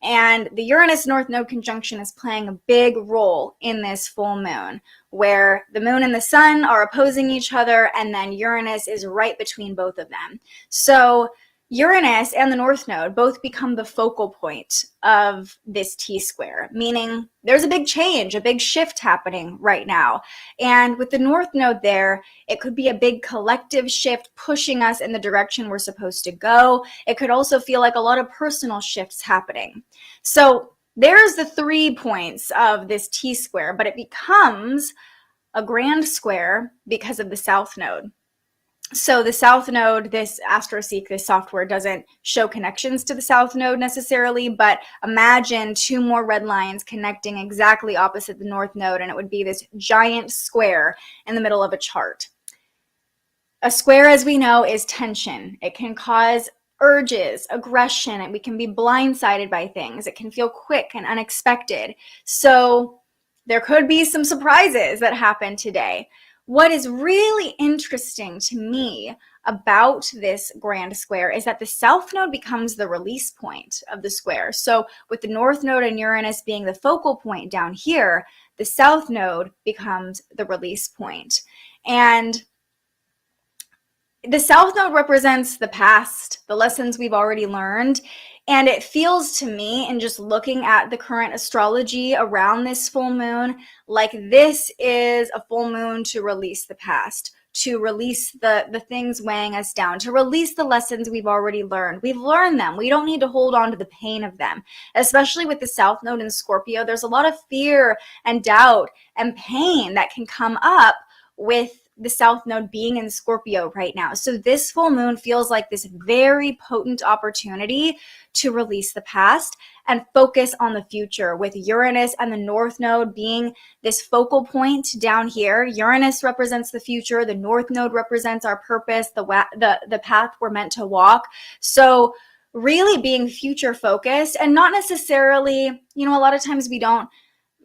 E: And the Uranus North Node conjunction is playing a big role in this full moon, where the moon and the sun are opposing each other, and then Uranus is right between both of them. So Uranus and the North Node both become the focal point of this T-square, meaning there's a big change, a big shift happening right now. And with the North Node there, it could be a big collective shift pushing us in the direction we're supposed to go. It could also feel like a lot of personal shifts happening. So there's the 3 points of this T-square, but it becomes a grand square because of the South Node. So the South Node, this AstroSeek, this software, doesn't show connections to the South Node necessarily, but imagine 2 more red lines connecting exactly opposite the North Node, and it would be this giant square in the middle of a chart. A square, as we know, is tension. It can cause urges, aggression, and we can be blindsided by things. It can feel quick and unexpected. So there could be some surprises that happen today. What is really interesting to me about this grand square is that the South Node becomes the release point of the square. So with the North Node and Uranus being the focal point down here, the South Node becomes the release point. And the South Node represents the past, the lessons we've already learned. And it feels to me, in just looking at the current astrology around this full moon, like this is a full moon to release the past, to release the things weighing us down, to release the lessons we've already learned. We've learned them. We don't need to hold on to the pain of them. Especially with the South Node in Scorpio, there's a lot of fear and doubt and pain that can come up with the South Node being in Scorpio right now. So this full moon feels like this very potent opportunity to release the past and focus on the future, with Uranus and the North Node being this focal point down here. Uranus represents the future. The North Node represents our purpose, the path we're meant to walk. So really being future focused, and not necessarily, a lot of times we don't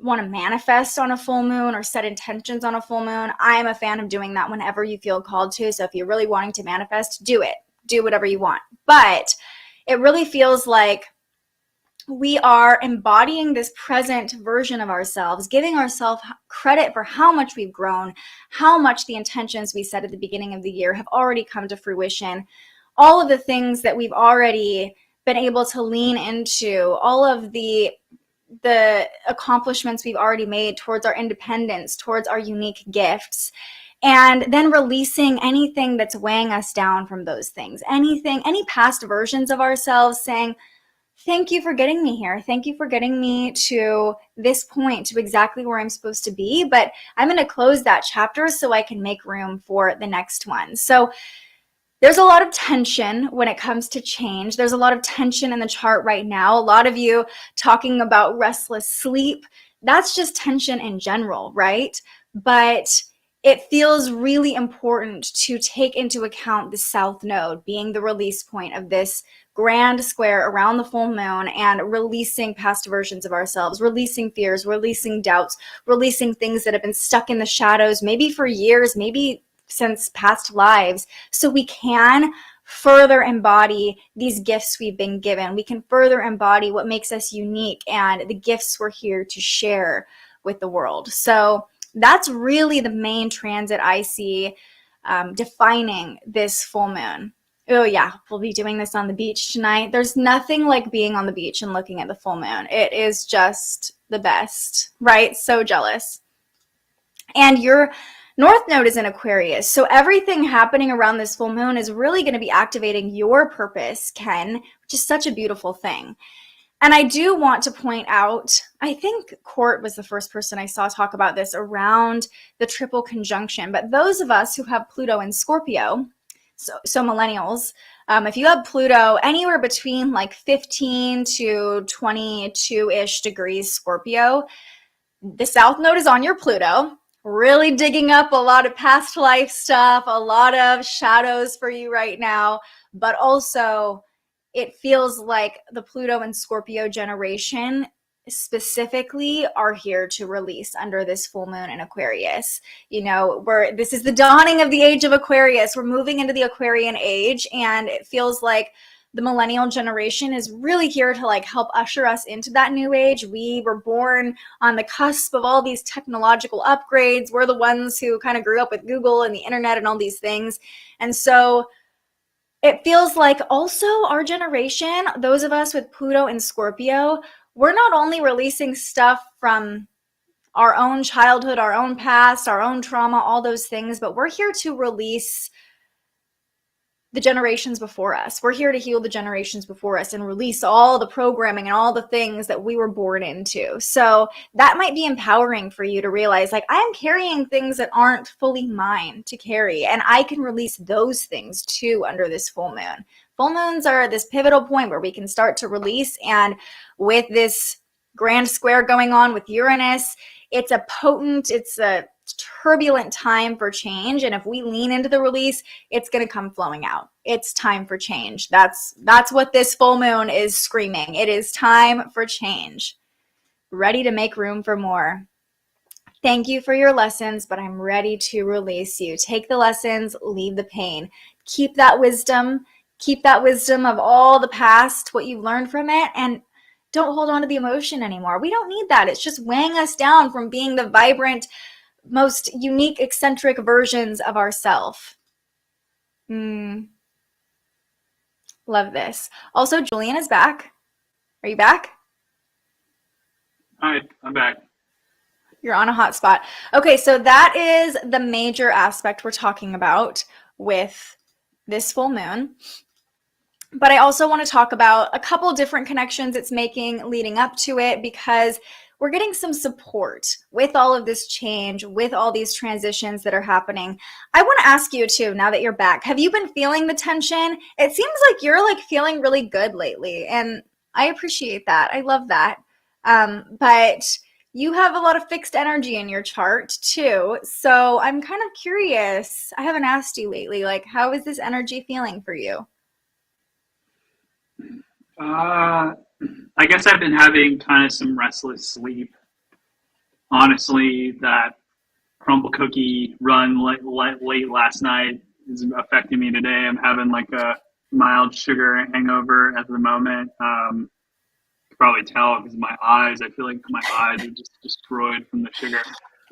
E: want to manifest on a full moon or set intentions on a full moon. I'm a fan of doing that whenever you feel called to. So if you're really wanting to manifest, do it. Do whatever you want. But it really feels like we are embodying this present version of ourselves, giving ourselves credit for how much we've grown, how much the intentions we set at the beginning of the year have already come to fruition, all of the things that we've already been able to lean into, all of the accomplishments we've already made towards our independence, towards our unique gifts, and then releasing anything that's weighing us down from those things, any past versions of ourselves, saying, thank you for getting me here. Thank you for getting me to this point, to exactly where I'm supposed to be. But I'm going to close that chapter so I can make room for the next one. So there's a lot of tension when it comes to change. There's a lot of tension in the chart right now. A lot of you talking about restless sleep. That's just tension in general, right? But it feels really important to take into account the South Node being the release point of this grand square around the full moon, and releasing past versions of ourselves, releasing fears, releasing doubts, releasing things that have been stuck in the shadows, maybe for years, maybe since past lives, so we can further embody these gifts we've been given. We can further embody what makes us unique and the gifts we're here to share with the world. So that's really the main transit I see defining this full moon. Oh yeah, we'll be doing this on the beach tonight. There's nothing like being on the beach and looking at the full moon. It is just the best, right? So jealous. And your North Node is in Aquarius, so everything happening around this full moon is really going to be activating your purpose, Ken, which is such a beautiful thing. And I do want to point out, I think Court was the first person I saw talk about this around the triple conjunction, but those of us who have Pluto in Scorpio, so millennials, if you have Pluto anywhere between like 15 to 22-ish degrees Scorpio, the South Node is on your Pluto, really digging up a lot of past life stuff, a lot of shadows for you right now, but also it feels like the Pluto and Scorpio generation specifically are here to release under this full moon in Aquarius. You know, this is the dawning of the age of Aquarius. We're moving into the Aquarian age, and it feels like the millennial generation is really here to like help usher us into that new age. We were born on the cusp of all these technological upgrades. We're the ones who kind of grew up with Google and the internet and all these things. And so it feels like also our generation, those of us with Pluto and Scorpio, we're not only releasing stuff from our own childhood, our own past, our own trauma, all those things, but we're here to release the generations before us. We're here to heal the generations before us and release all the programming and all the things that we were born into. So that might be empowering for you to realize, like, I'm carrying things that aren't fully mine to carry, and I can release those things too under this full moon. Full moons are this pivotal point where we can start to release, and with this grand square going on with Uranus, it's a turbulent time for change, and if we lean into the release, it's going to come flowing out. It's time for change. That's what this full moon is screaming. It is time for change. Ready to make room for more. Thank you for your lessons, but I'm ready to release you. Take the lessons, leave the pain. Keep that wisdom of all the past, what you learned from it, and don't hold on to the emotion anymore. We don't need that. It's just weighing us down from being the vibrant, most unique, eccentric versions of ourselves. Love this. Also, Julian is back. Are you back?
F: Hi, I'm back.
E: You're on a hot spot. Okay, so that is the major aspect we're talking about with this full moon. But I also want to talk about a couple different connections it's making leading up to it, because we're getting some support with all of this change, with all these transitions that are happening. I want to ask you too, now that you're back, have you been feeling the tension? It seems like you're like feeling really good lately, and I appreciate that. I love that. But you have a lot of fixed energy in your chart too. So I'm kind of curious. I haven't asked you lately, like, how is this energy feeling for you?
F: I guess I've been having kind of some restless sleep. Honestly, that crumble cookie run late last night is affecting me today. I'm having like a mild sugar hangover at the moment. You can probably tell because my eyes, I feel like my eyes are just destroyed from the sugar.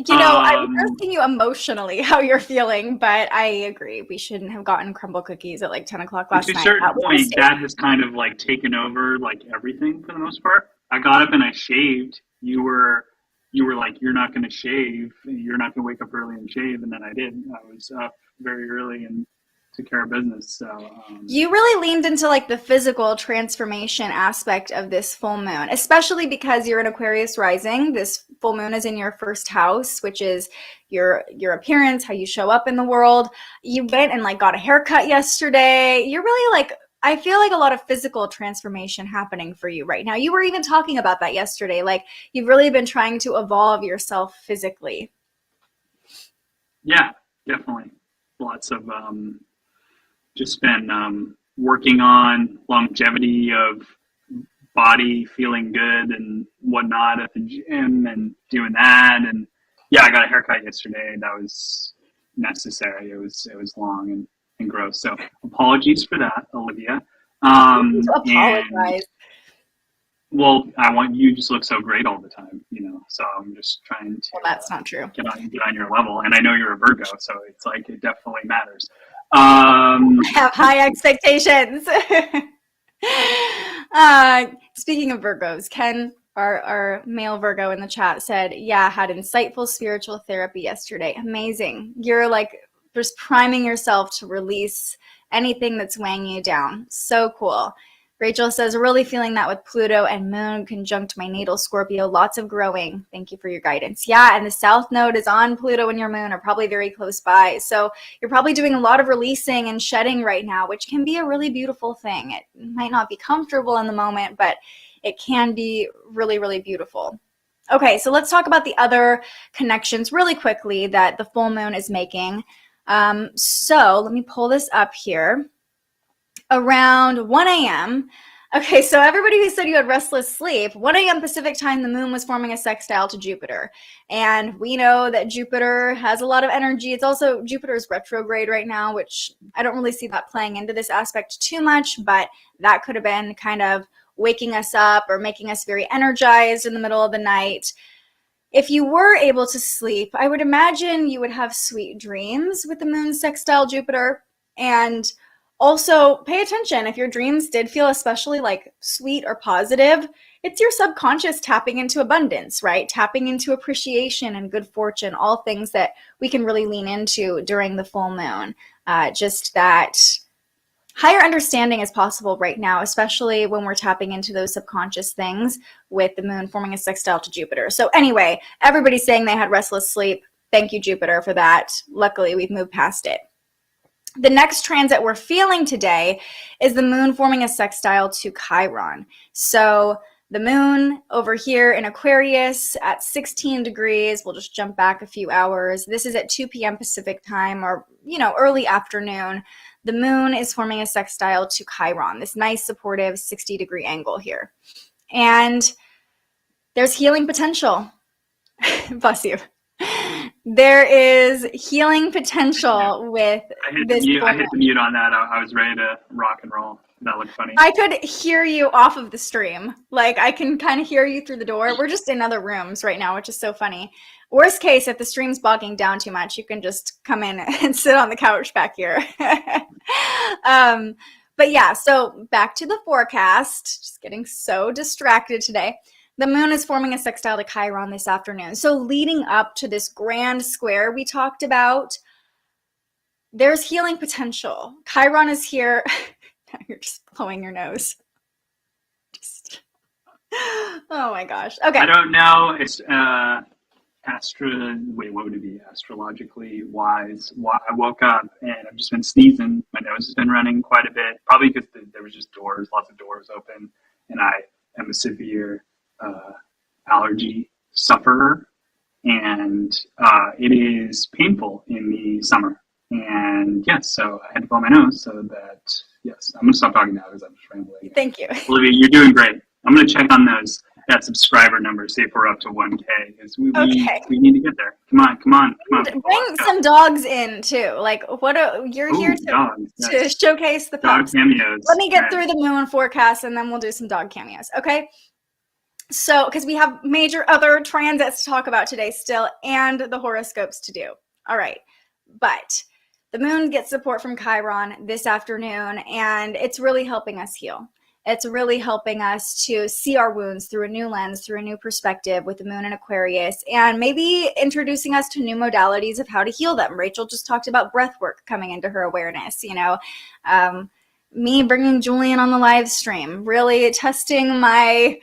E: You know, I was asking you emotionally how you're feeling, but I agree. We shouldn't have gotten crumble cookies at like 10 o'clock last night.
F: To a certain point, that has kind of like taken over like everything for the most part. I got up and I shaved. You were like, you're not going to shave. You're not going to wake up early and shave. And then I did. I was up very early and took care of business. So
E: you really leaned into like the physical transformation aspect of this full moon, especially because you're an Aquarius rising. This full moon is in your first house, which is your appearance, how you show up in the world. You went and like got a haircut yesterday. You're really like, I feel like a lot of physical transformation happening for you right now. You were even talking about that yesterday. Like, you've really been trying to evolve yourself physically.
F: Yeah, definitely. Lots of just been working on longevity of body, feeling good and whatnot at the gym and doing that. And yeah, I got a haircut yesterday. That was necessary. It was long and gross. So apologies for that, Olivia.
E: Apologize.
F: Well, I want you just look so great all the time, you know. So I'm just trying to.
E: Well, that's not true.
F: Get on your level, and I know you're a Virgo, so it's like it definitely matters.
E: I have high expectations. Speaking of Virgos, Ken, our male Virgo in the chat, said, yeah, had insightful spiritual therapy yesterday. Amazing. You're like just priming yourself to release anything that's weighing you down. So cool. Rachel says, really feeling that with Pluto and Moon conjunct my natal Scorpio. Lots of growing. Thank you for your guidance. Yeah, and the South Node is on Pluto and your Moon are probably very close by. So you're probably doing a lot of releasing and shedding right now, which can be a really beautiful thing. It might not be comfortable in the moment, but it can be really, really beautiful. Okay, so let's talk about the other connections really quickly that the full moon is making. So let me pull this up here. Around 1 a.m., Okay, so everybody who said you had restless sleep, 1 a.m. Pacific time, the moon was forming a sextile to Jupiter. And we know that Jupiter has a lot of energy. It's also, Jupiter's retrograde right now, which I don't really see that playing into this aspect too much, but that could have been kind of waking us up or making us very energized in the middle of the night. If you were able to sleep, I would imagine you would have sweet dreams with the moon sextile Jupiter. And also, pay attention. If your dreams did feel especially like sweet or positive, it's your subconscious tapping into abundance, right? Tapping into appreciation and good fortune, all things that we can really lean into during the full moon. Just that higher understanding is possible right now, especially when we're tapping into those subconscious things with the moon forming a sextile to Jupiter. So anyway, everybody's saying they had restless sleep. Thank you, Jupiter, for that. Luckily, we've moved past it. The next transit we're feeling today is the moon forming a sextile to Chiron. So the moon over here in Aquarius at 16 degrees, we'll just jump back a few hours. This is at 2 p.m. Pacific time, or, early afternoon. The moon is forming a sextile to Chiron, this nice supportive 60-degree angle here. And there's healing potential. Bless you. There is healing potential with this.
F: I hit the mute on that. I was ready to rock and roll. That looked funny.
E: I could hear you off of the stream. Like, I can kind of hear you through the door. We're just in other rooms right now, which is so funny. Worst case, if the stream's bogging down too much, you can just come in and sit on the couch back here. But yeah, so back to the forecast. Just getting so distracted today. The moon is forming a sextile to Chiron this afternoon. So leading up to this grand square we talked about, there's healing potential. Chiron is here. You're just blowing your nose. Oh my gosh. Okay.
F: I don't know. It's what would it be? Astrologically wise. I woke up and I've just been sneezing. My nose has been running quite a bit. Probably because there was just lots of doors open, and I am a severe allergy sufferer, and it is painful in the summer. And yes, so I had to blow my nose. So that, yes, I'm gonna stop talking now because I'm just rambling.
E: Thank you,
F: Olivia. You're doing great. I'm gonna check on that subscriber number, see if we're up to 1K, because we need to get there. Come on.
E: Bring some dogs in too. Like, you're here to showcase the
F: dog
E: pups.
F: cameos.
E: Let me get through the moon forecast, and then we'll do some dog cameos. Okay. So, because we have major other transits to talk about today still, and the horoscopes to do. All right, but the moon gets support from Chiron this afternoon, and it's really helping us heal. It's really helping us to see our wounds through a new lens, through a new perspective with the moon in Aquarius, and maybe introducing us to new modalities of how to heal them. Rachel just talked about breath work coming into her awareness, me bringing Julian on the live stream, really testing my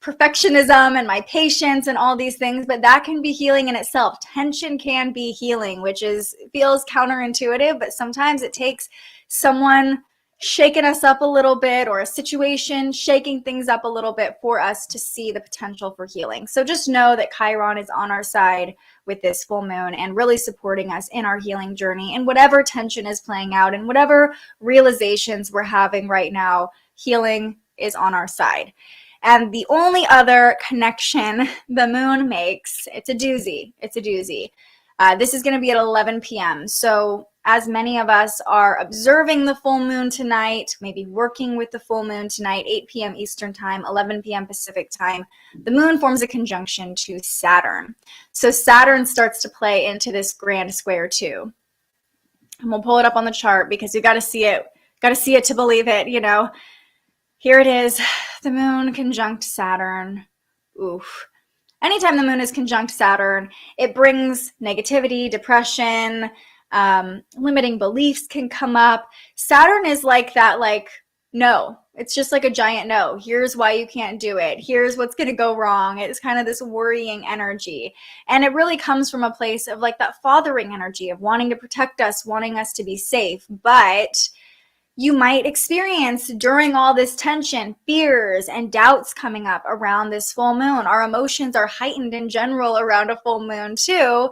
E: perfectionism and my patience and all these things, but that can be healing in itself. Tension can be healing, which feels counterintuitive, but sometimes it takes someone shaking us up a little bit, or a situation shaking things up a little bit, for us to see the potential for healing. So just know that Chiron is on our side with this full moon and really supporting us in our healing journey, and whatever tension is playing out and whatever realizations we're having right now, healing is on our side. And the only other connection the moon makes, it's a doozy. This is going to be at 11 p.m. So as many of us are observing the full moon tonight, maybe working with the full moon tonight, 8 p.m. Eastern time, 11 p.m. Pacific time, the moon forms a conjunction to Saturn. So Saturn starts to play into this grand square too. And we'll pull it up on the chart because you got to see it. Got to see it to believe it, Here it is, the moon conjunct Saturn. Oof. Anytime the moon is conjunct Saturn, it brings negativity, depression, limiting beliefs can come up. Saturn is like that, no. It's just like a giant no. Here's why you can't do it. Here's what's going to go wrong. It's kind of this worrying energy. And it really comes from a place of that fathering energy of wanting to protect us, wanting us to be safe. But you might experience during all this tension, fears and doubts coming up around this full moon. Our emotions are heightened in general around a full moon too,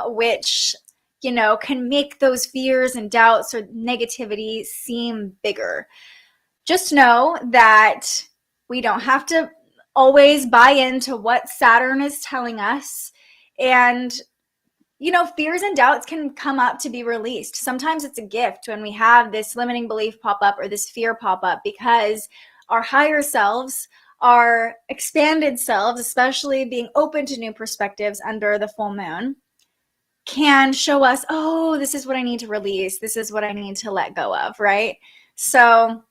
E: which, can make those fears and doubts or negativity seem bigger. just know that we don't have to always buy into what Saturn is telling us. And, you know, fears and doubts can come up to be released. Sometimes it's a gift when we have this limiting belief pop up or this fear pop up, because our higher selves, our expanded selves, especially being open to new perspectives under the full moon, can show us, oh, this is what I need to release. This is what I need to let go of, right? So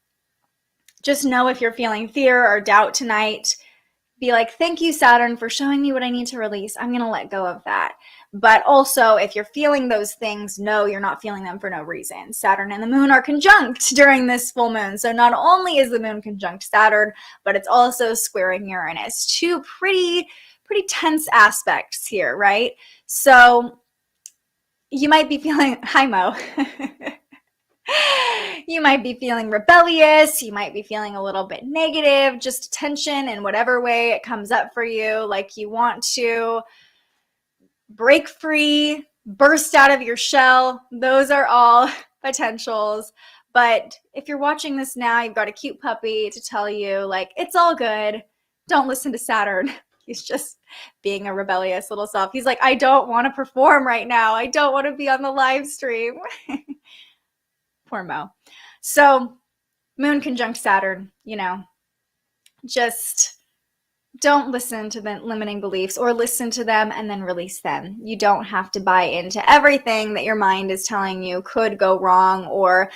E: just know if you're feeling fear or doubt tonight, be like, thank you, Saturn, for showing me what I need to release. I'm going to let go of that. But also, if you're feeling those things, no, you're not feeling them for no reason. Saturn and the moon are conjunct during this full moon. So not only is the moon conjunct Saturn, but it's also squaring Uranus. Two pretty tense aspects here, right? So you might be feeling, hi, Mo. You might be feeling rebellious. You might be feeling a little bit negative, just tension in whatever way it comes up for you. Like you want to break free, burst out of your shell. Those are all potentials. But if you're watching this now, you've got a cute puppy to tell you, like, it's all good. Don't listen to Saturn. He's just being a rebellious little self. He's like, I don't want to perform right now. I don't want to be on the live stream. Poor Mo. So moon conjunct Saturn, you know, just don't listen to the limiting beliefs, or listen to them and then release them. You don't have to buy into everything that your mind is telling you could go wrong, or,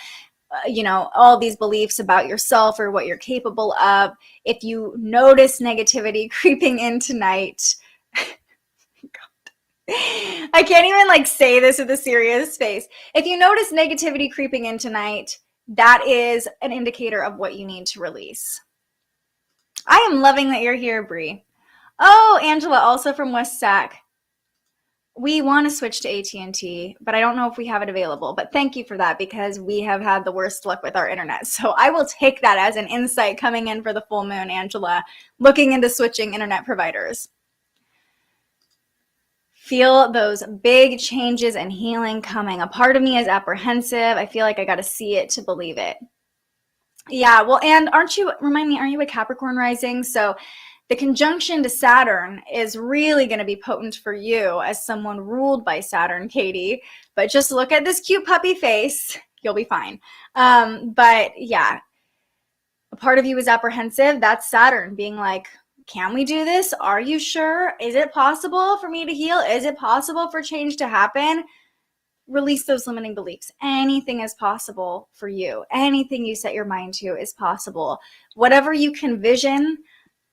E: you know, all these beliefs about yourself or what you're capable of. If you notice negativity creeping in tonight, I can't even like say this with a serious face. If you notice negativity creeping in tonight, that is an indicator of what you need to release. I am loving that you're here, Bree. Oh, Angela, also from West Sac. We want to switch to AT&T, but I don't know if we have it available. But thank you for that, because we have had the worst luck with our internet. So I will take that as an insight coming in for the full moon, Angela, looking into switching internet providers. Feel those big changes and healing coming. A part of me is apprehensive. I feel like I got to see it to believe it. Yeah, well, and remind me, aren't you a Capricorn rising? So the conjunction to Saturn is really going to be potent for you as someone ruled by Saturn, Katie. But just look at this cute puppy face. You'll be fine. But yeah, a part of you is apprehensive. That's Saturn being like, can we do this? Are you sure? Is it possible for me to heal? Is it possible for change to happen? Release those limiting beliefs. Anything is possible for you. Anything you set your mind to is possible. Whatever you can vision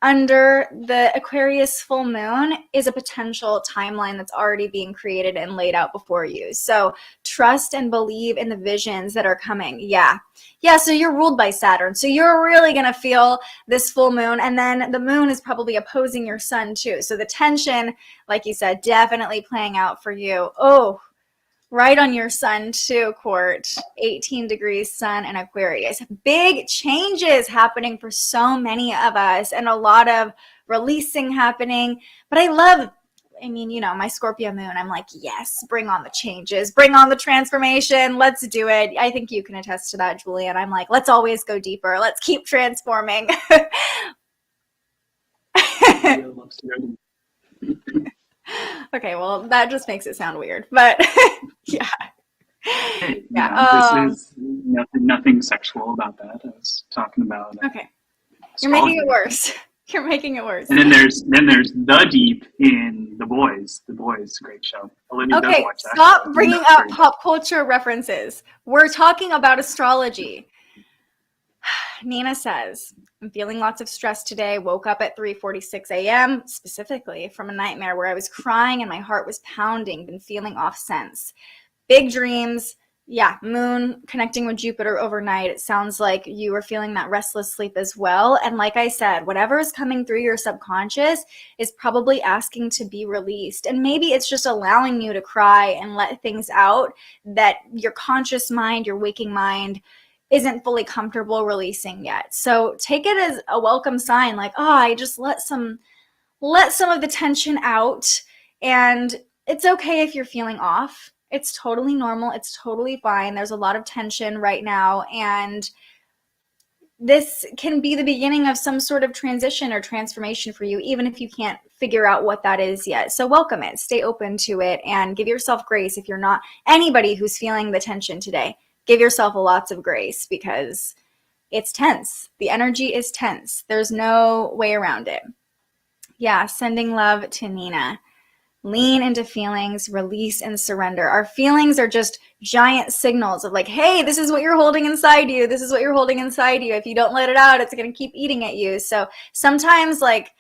E: under the Aquarius full moon is a potential timeline that's already being created and laid out before you. So trust and believe in the visions that are coming. Yeah, so you're ruled by Saturn. So you're really going to feel this full moon. And then the moon is probably opposing your sun too. So the tension, like you said, definitely playing out for you. Oh, right on your sun too, Court. 18 degrees sun and Aquarius. Big changes happening for so many of us, and a lot of releasing happening. But I mean, you know, my Scorpio moon, I'm like, yes, bring on the changes, bring on the transformation. Let's do it. I think you can attest to that, Julian. I'm like, let's always go deeper. Let's keep transforming. Okay, well, that just makes it sound weird, but yeah.
F: Hey,
E: Yeah.
F: This is nothing sexual about that. I was talking about.
E: Okay. You're making it worse. You're making it worse.
F: And then there's The Deep in The Boys. The Boys, great show. Olivia does watch that.
E: Stop bringing up pop culture references. We're talking about astrology. Nina says, I'm feeling lots of stress today. Woke up at 3:46 a.m. specifically from a nightmare where I was crying and my heart was pounding. Been feeling off since. Big dreams. Yeah, moon connecting with Jupiter overnight. It sounds like you were feeling that restless sleep as well. And like I said, whatever is coming through your subconscious is probably asking to be released. And maybe it's just allowing you to cry and let things out that your conscious mind, your waking mind, isn't fully comfortable releasing yet. So take it as a welcome sign, like, oh, I just let some of the tension out. And it's okay if you're feeling off. It's totally normal. It's totally fine. There's a lot of tension right now. And this can be the beginning of some sort of transition or transformation for you, even if you can't figure out what that is yet. So welcome it, stay open to it, and give yourself grace. If you're not anybody who's feeling the tension today, give yourself lots of grace, because it's tense. The energy is tense. There's no way around it. Yeah, sending love to Nina. Lean into feelings, release and surrender. Our feelings are just giant signals of like, hey, this is what you're holding inside you. This is what you're holding inside you. If you don't let it out, it's going to keep eating at you. So sometimes like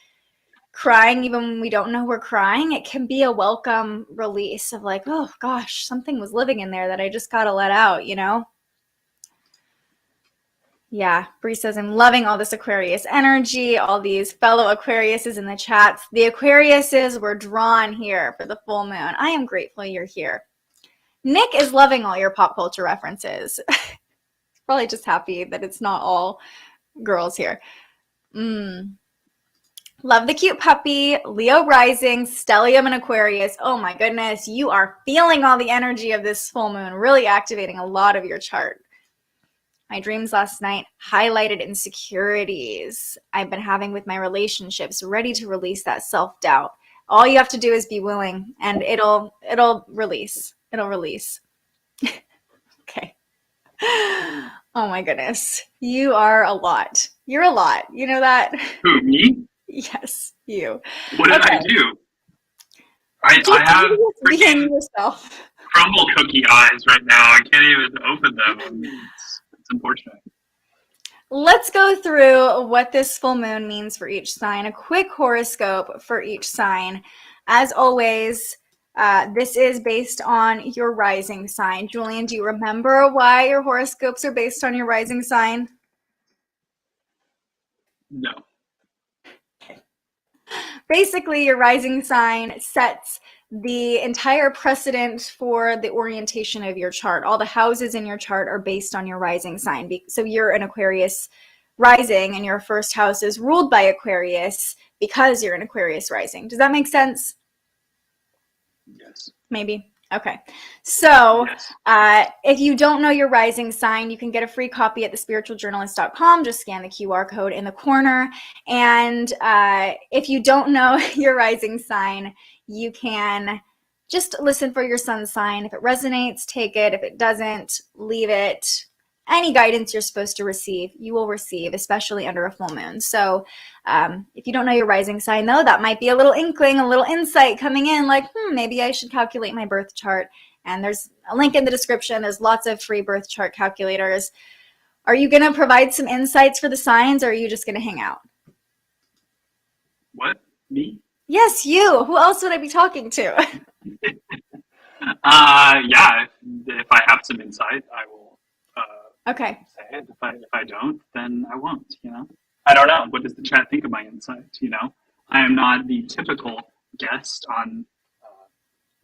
E: crying, even when we don't know we're crying, it can be a welcome release of like, oh gosh, something was living in there that I just got to let out, you know? Yeah, Bree says, I'm loving all this Aquarius energy, all these fellow Aquariuses in the chats. The Aquariuses were drawn here for the full moon. I am grateful you're here. Nick is loving all your pop culture references. Probably just happy that it's not all girls here. Love the cute puppy. Leo rising, stellium and Aquarius. Oh my goodness, you are feeling all the energy of this full moon, really activating a lot of your chart. My dreams last night highlighted insecurities I've been having with my relationships, ready to release that self-doubt. All you have to do is be willing, and it'll release. It'll release. Okay. Oh my goodness. You are a lot. You're a lot. You know that?
F: Who, me?
E: Yes, you.
F: What did I do? I have freaking
E: yourself.
F: crumble cookie eyes right now. I can't even open them. I mean, it's unfortunate.
E: Let's go through what this full moon means for each sign. A quick horoscope for each sign. As always, this is based on your rising sign. Julian, do you remember why your horoscopes are based on your rising sign?
F: No.
E: Basically, your rising sign sets the entire precedent for the orientation of your chart. All the houses in your chart are based on your rising sign. So you're an Aquarius rising, and your first house is ruled by Aquarius because you're an Aquarius rising. Does that make sense?
F: Yes.
E: Maybe. Okay. So
F: yes.
E: If you don't know your rising sign, you can get a free copy at thespiritualjournalist.com. Just scan the QR code in the corner. And if you don't know your rising sign, you can just listen for your sun sign. If it resonates, take it. If it doesn't, leave it. Any guidance you're supposed to receive, you will receive, especially under a full moon. So if you don't know your rising sign, though, that might be a little inkling, a little insight coming in, like, maybe I should calculate my birth chart. And there's a link in the description. There's lots of free birth chart calculators. Are you going to provide some insights for the signs, or are you just going to hang out?
F: What? Me?
E: Yes, you. Who else would I be talking to?
F: Yeah, if I have some insight, I will
E: okay.
F: say it. If I don't, then I won't, you know? I don't know. What does the chat think of my insight, you know? I am not the typical guest on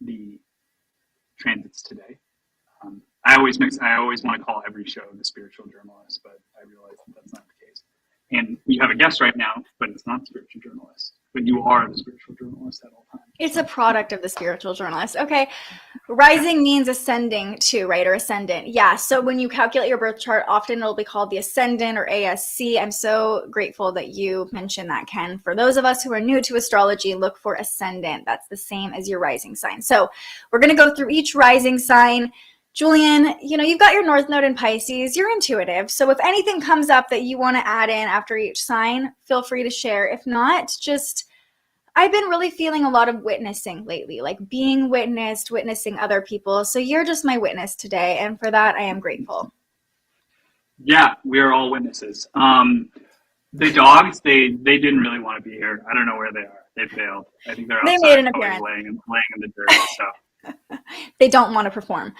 F: the transits today. I always want to call every show the spiritual journalist, but I realize that that's not the case. And we have a guest right now, but it's not the spiritual journalist. But you are the spiritual journalist at all times.
E: It's a product of the spiritual journalist. Okay. Rising means ascending too, right? Or ascendant. Yeah. So when you calculate your birth chart, often it'll be called the ascendant or ASC. I'm so grateful that you mentioned that, Ken. For those of us who are new to astrology, look for ascendant. That's the same as your rising sign. So we're going to go through each rising sign. Julian, you know, you've got your North Node in Pisces. You're intuitive. So if anything comes up that you want to add in after each sign, feel free to share. If not, I've been really feeling a lot of witnessing lately, like being witnessed, witnessing other people. So you're just my witness today. And for that, I am grateful.
F: Yeah, we are all witnesses. The dogs, they didn't really want to be here. I don't know where they are. They failed. I think they're outside,
E: they made an appearance,
F: laying in the dirt and stuff.
E: They don't want to perform.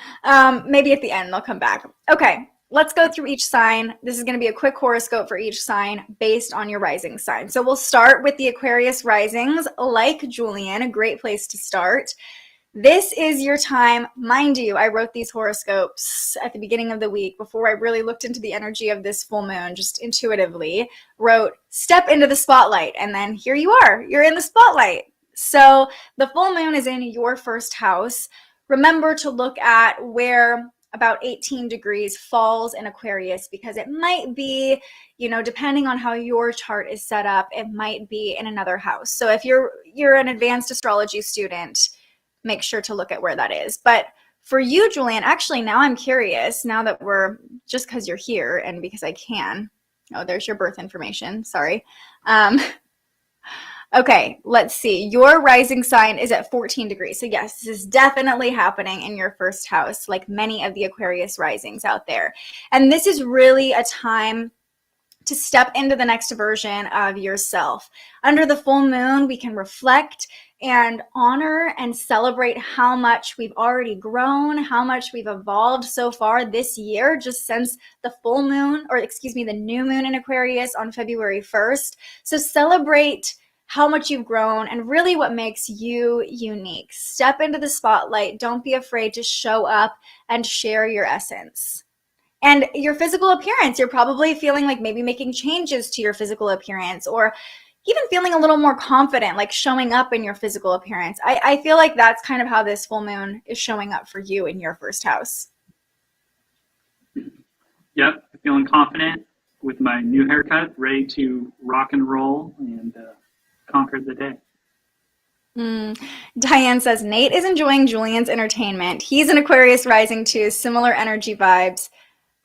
E: Maybe at the end they'll come back. Okay, let's go through each sign. This is going to be a quick horoscope for each sign based on your rising sign. So we'll start with the Aquarius risings. Like Julian, a great place to start. This is your time. Mind you, I wrote these horoscopes at the beginning of the week before I really looked into the energy of this full moon, just intuitively wrote, step into the spotlight. And then here you are. You're in the spotlight. So the full moon is in your first house. Remember to look at where about 18 degrees falls in Aquarius, because it might be, you know, depending on how your chart is set up, it might be in another house. So if you're an advanced astrology student, make sure to look at where that is. But for you, Julian, actually, now I'm curious, now that we're, just because you're here and because I can. Oh, there's your birth information. Sorry. Okay, let's see. Your rising sign is at 14 degrees. So yes, this is definitely happening in your first house, like many of the Aquarius risings out there. And this is really a time to step into the next version of yourself. Under the full moon, we can reflect and honor and celebrate how much we've already grown, how much we've evolved so far this year, just since the full moon, or excuse me, the new moon in Aquarius on February 1st. So celebrate how much you've grown and really what makes you unique. Step into the spotlight. Don't be afraid to show up and share your essence. And your physical appearance, you're probably feeling like maybe making changes to your physical appearance, or even feeling a little more confident, like showing up in your physical appearance. I feel like that's kind of how this full moon is showing up for you in your first house.
F: Yep, feeling confident with my new haircut, ready to rock and roll and conquer the day.
E: Diane says, Nate is enjoying Julian's entertainment. He's an Aquarius rising too, similar energy vibes.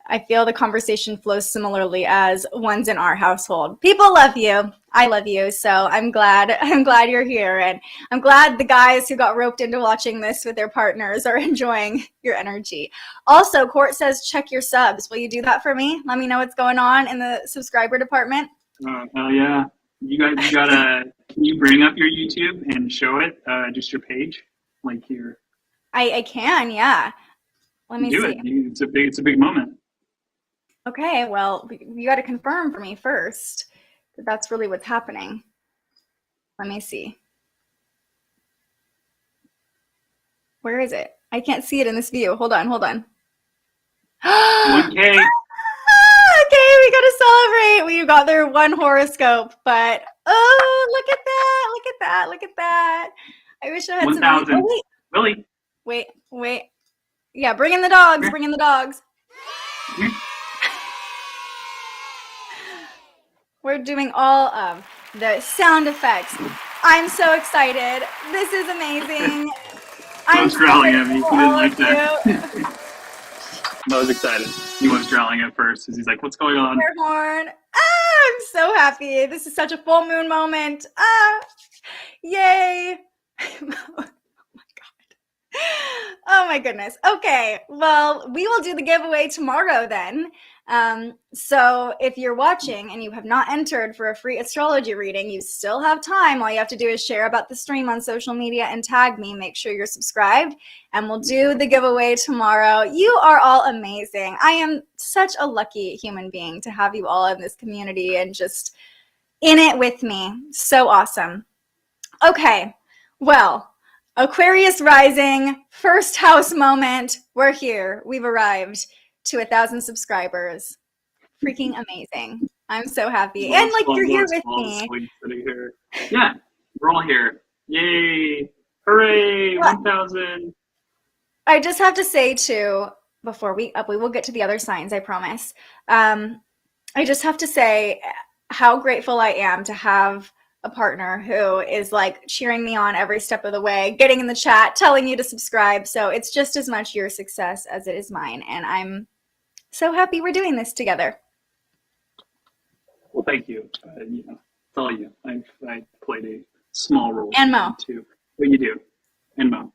E: I feel the conversation flows similarly as ones in our household. People love you. I love you. So I'm glad you're here. And I'm glad the guys who got roped into watching this with their partners are enjoying your energy. Also, Court says, check your subs. Will you do that for me? Let me know what's going on in the subscriber department.
F: Oh, hell yeah. You gotta, can you bring up your YouTube and show it, just your page? Like your.
E: I can, yeah. Let me see.
F: It's a big moment.
E: Okay, well, you got to confirm for me first that that's really what's happening. Let me see. Where is it? I can't see it in this view. Hold on.
F: 1K.
E: Okay, we got to celebrate. We got their one horoscope, but oh, look at that. I wish I had
F: 1,000.
E: some. Oh,
F: Really?
E: Wait. Yeah, bring in the dogs. We're doing all of the sound effects. I'm so excited. This is amazing.
F: I was growling at me. He didn't like that.
E: You.
F: I was excited. He was growling at first because he's like, what's going on?
E: Air horn. I'm so happy. This is such a full moon moment. Yay. Oh my goodness. Okay, well, we will do the giveaway tomorrow then. So if you're watching and you have not entered for a free astrology reading, you still have time. All you have to do is share about the stream on social media and tag me. Make sure you're subscribed, and we'll do the giveaway tomorrow. You are all amazing. I am such a lucky human being to have you all in this community and just in it with me. So awesome. Okay, well, Aquarius rising, first house moment. We're here. We've arrived to 1,000 subscribers. Freaking amazing. I'm so happy. And like you're here with me.
F: Yeah, we're all here. Yay. Hooray. 1,000.
E: I just have to say too, before we will get to the other signs, I promise. I just have to say how grateful I am to have a partner who is like cheering me on every step of the way, getting in the chat, telling you to subscribe. So it's just as much your success as it is mine. And I'm so happy we're doing this together.
F: Well, thank you. You know, it's all you. I played a small role.
E: And Mo.
F: Too. What you do. And Mo.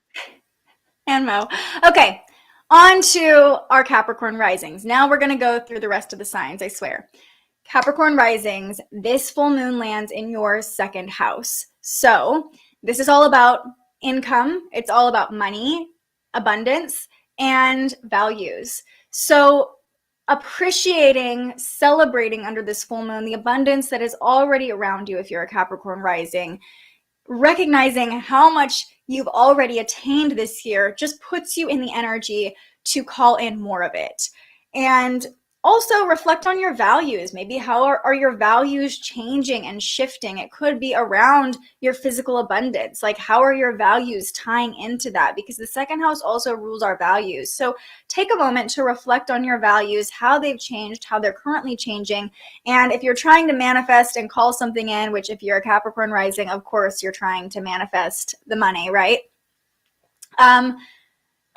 E: And Mo. Okay, on to our Capricorn risings. Now we're going to go through the rest of the signs, I swear. Capricorn risings, this full moon lands in your second house. So this is all about income. It's all about money, abundance, and values. So appreciating, celebrating under this full moon, the abundance that is already around you if you're a Capricorn rising, recognizing how much you've already attained this year just puts you in the energy to call in more of it. And Also reflect on your values. Maybe how are your values changing and shifting? It could be around your physical abundance. Like, how are your values tying into that? Because the second house also rules our values. So take a moment to reflect on your values, how they've changed, how they're currently changing. And if you're trying to manifest and call something in, which if you're a Capricorn rising, of course, you're trying to manifest the money, right?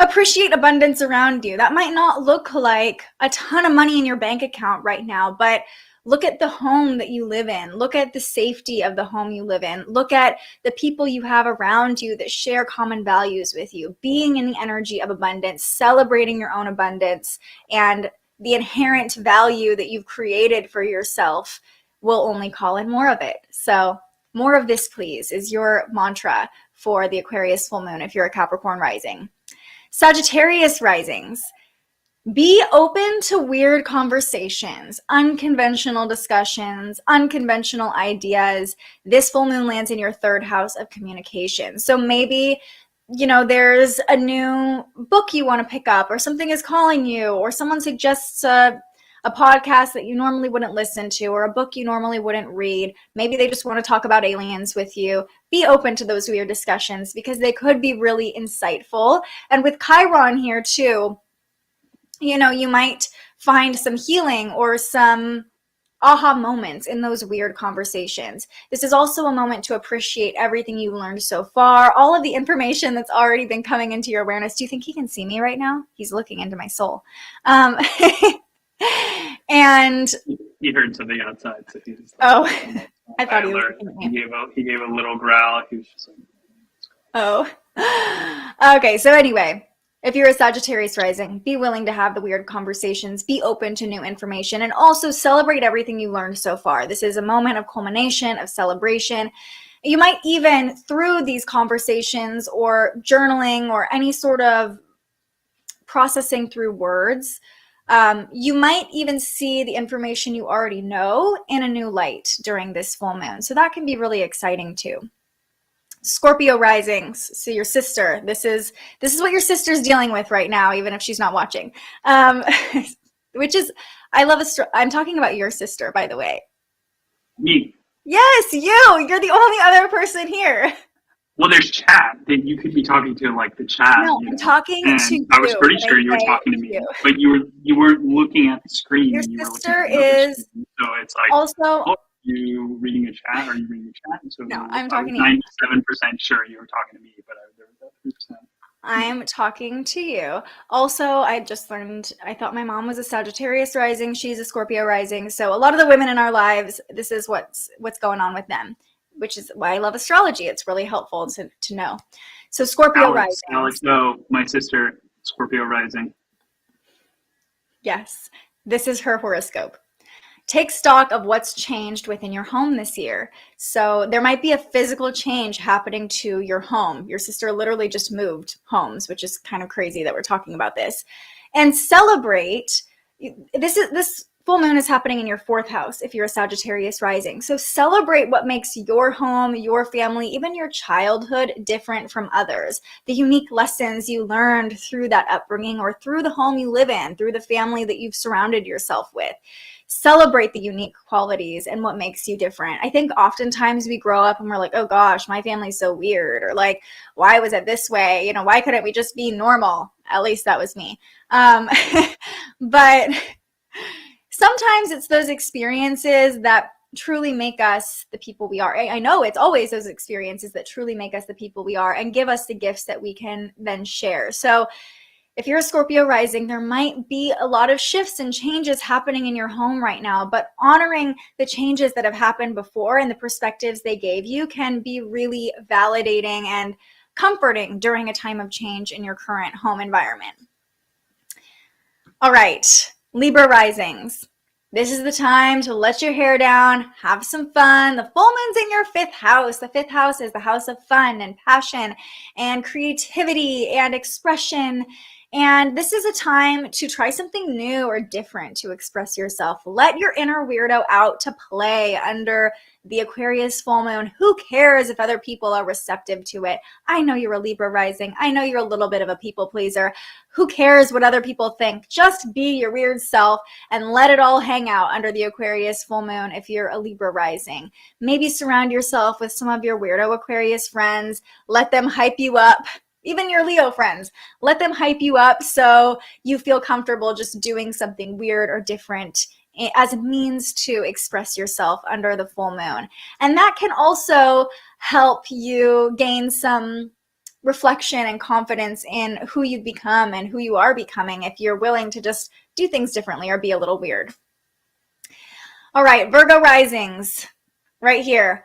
E: Appreciate abundance around you. That might not look like a ton of money in your bank account right now, but look at the home that you live in. Look at the safety of the home you live in. Look at the people you have around you that share common values with you. Being in the energy of abundance, celebrating your own abundance, and the inherent value that you've created for yourself will only call in more of it. So more of this, please, is your mantra for the Aquarius full moon if you're a Capricorn rising. Sagittarius risings, be open to weird conversations, unconventional discussions, unconventional ideas. This full moon lands in your third house of communication. So maybe, you know, there's a new book you want to pick up, or something is calling you, or someone suggests a podcast that you normally wouldn't listen to, or a book you normally wouldn't read. Maybe they just want to talk about aliens with you. Be open to those weird discussions because they could be really insightful. And with Chiron here too, you know, you might find some healing or some aha moments in those weird conversations. This is also a moment to appreciate everything you've learned so far, all of the information that's already been coming into your awareness. Do you think he can see me right now? He's looking into my soul. And
F: he heard something outside, so he was like,
E: oh, I thought he was looking at me.
F: He gave a little growl. He was just like,
E: oh. Okay, so anyway, if you're a Sagittarius rising, be willing to have the weird conversations, be open to new information, and also celebrate everything you learned so far. This is a moment of culmination, of celebration. You might even, through these conversations or journaling or any sort of processing through words, you might even see the information you already know in a new light during this full moon. So that can be really exciting too. Scorpio risings, so your sister, this is what your sister's dealing with right now, even if she's not watching. Which is, I love I'm talking about your sister, by the way.
F: me.
E: Yes, you're the only other person here.
F: Well, there's chat that you could be talking to, like the chat.
E: No, I'm talking to you.
F: I was pretty sure you were talking to me, but you weren't looking at the screen.
E: Your
F: you
E: sister is
F: screen. So it's like,
E: also.
F: Oh, you reading a chat? Are you reading a chat? So
E: No, I'm talking to you.
F: 97% sure you were talking to me, but there was that 3%.
E: I'm talking to you. Also, I just learned, I thought my mom was a Sagittarius rising. She's a Scorpio rising. So a lot of the women in our lives, this is what's going on with them, which is why I love astrology. It's really helpful to know. So Scorpio rising.
F: Alex, my sister, Scorpio rising.
E: Yes, this is her horoscope. Take stock of what's changed within your home this year. So there might be a physical change happening to your home. Your sister literally just moved homes, which is kind of crazy that we're talking about this. And celebrate. This full moon is happening in your fourth house if you're a Sagittarius rising. So celebrate what makes your home, your family, even your childhood different from others. The unique lessons you learned through that upbringing or through the home you live in, through the family that you've surrounded yourself with. Celebrate the unique qualities and what makes you different. I think oftentimes we grow up and we're like, oh gosh, my family's so weird, or like, why was it this way? You know, why couldn't we just be normal? At least that was me. But sometimes it's those experiences that truly make us the people we are. I know it's always those experiences that truly make us the people we are and give us the gifts that we can then share. So if you're a Scorpio rising, there might be a lot of shifts and changes happening in your home right now, but honoring the changes that have happened before and the perspectives they gave you can be really validating and comforting during a time of change in your current home environment. All right, Libra risings. This is the time to let your hair down, have some fun. The full moon's in your fifth house. The fifth house is the house of fun and passion and creativity and expression And this is a time to try something new or different to express yourself. Let your inner weirdo out to play under the Aquarius full moon. Who cares if other people are receptive to it? I know you're a Libra rising. I know you're a little bit of a people pleaser. Who cares what other people think? Just be your weird self and let it all hang out under the Aquarius full moon if you're a Libra rising. Maybe surround yourself with some of your weirdo Aquarius friends. Let them hype you up. Even your Leo friends, let them hype you up so you feel comfortable just doing something weird or different as a means to express yourself under the full moon. And that can also help you gain some reflection and confidence in who you've become and who you are becoming if you're willing to just do things differently or be a little weird. All right, Virgo risings right here.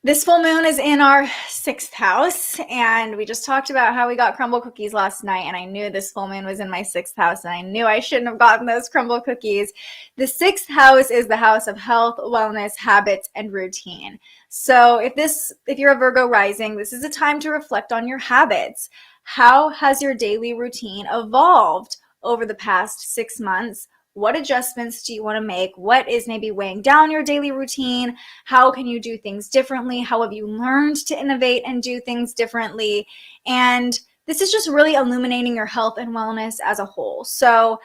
E: This full moon is in our 6th house, and we just talked about how we got crumble cookies last night, and I knew this full moon was in my 6th house, and I knew I shouldn't have gotten those crumble cookies. The 6th house is the house of health, wellness, habits, and routine. So if you're a Virgo rising, this is a time to reflect on your habits. How has your daily routine evolved over the past 6 months? What adjustments do you want to make? What is maybe weighing down your daily routine? How can you do things differently? How have you learned to innovate and do things differently? And this is just really illuminating your health and wellness as a whole. So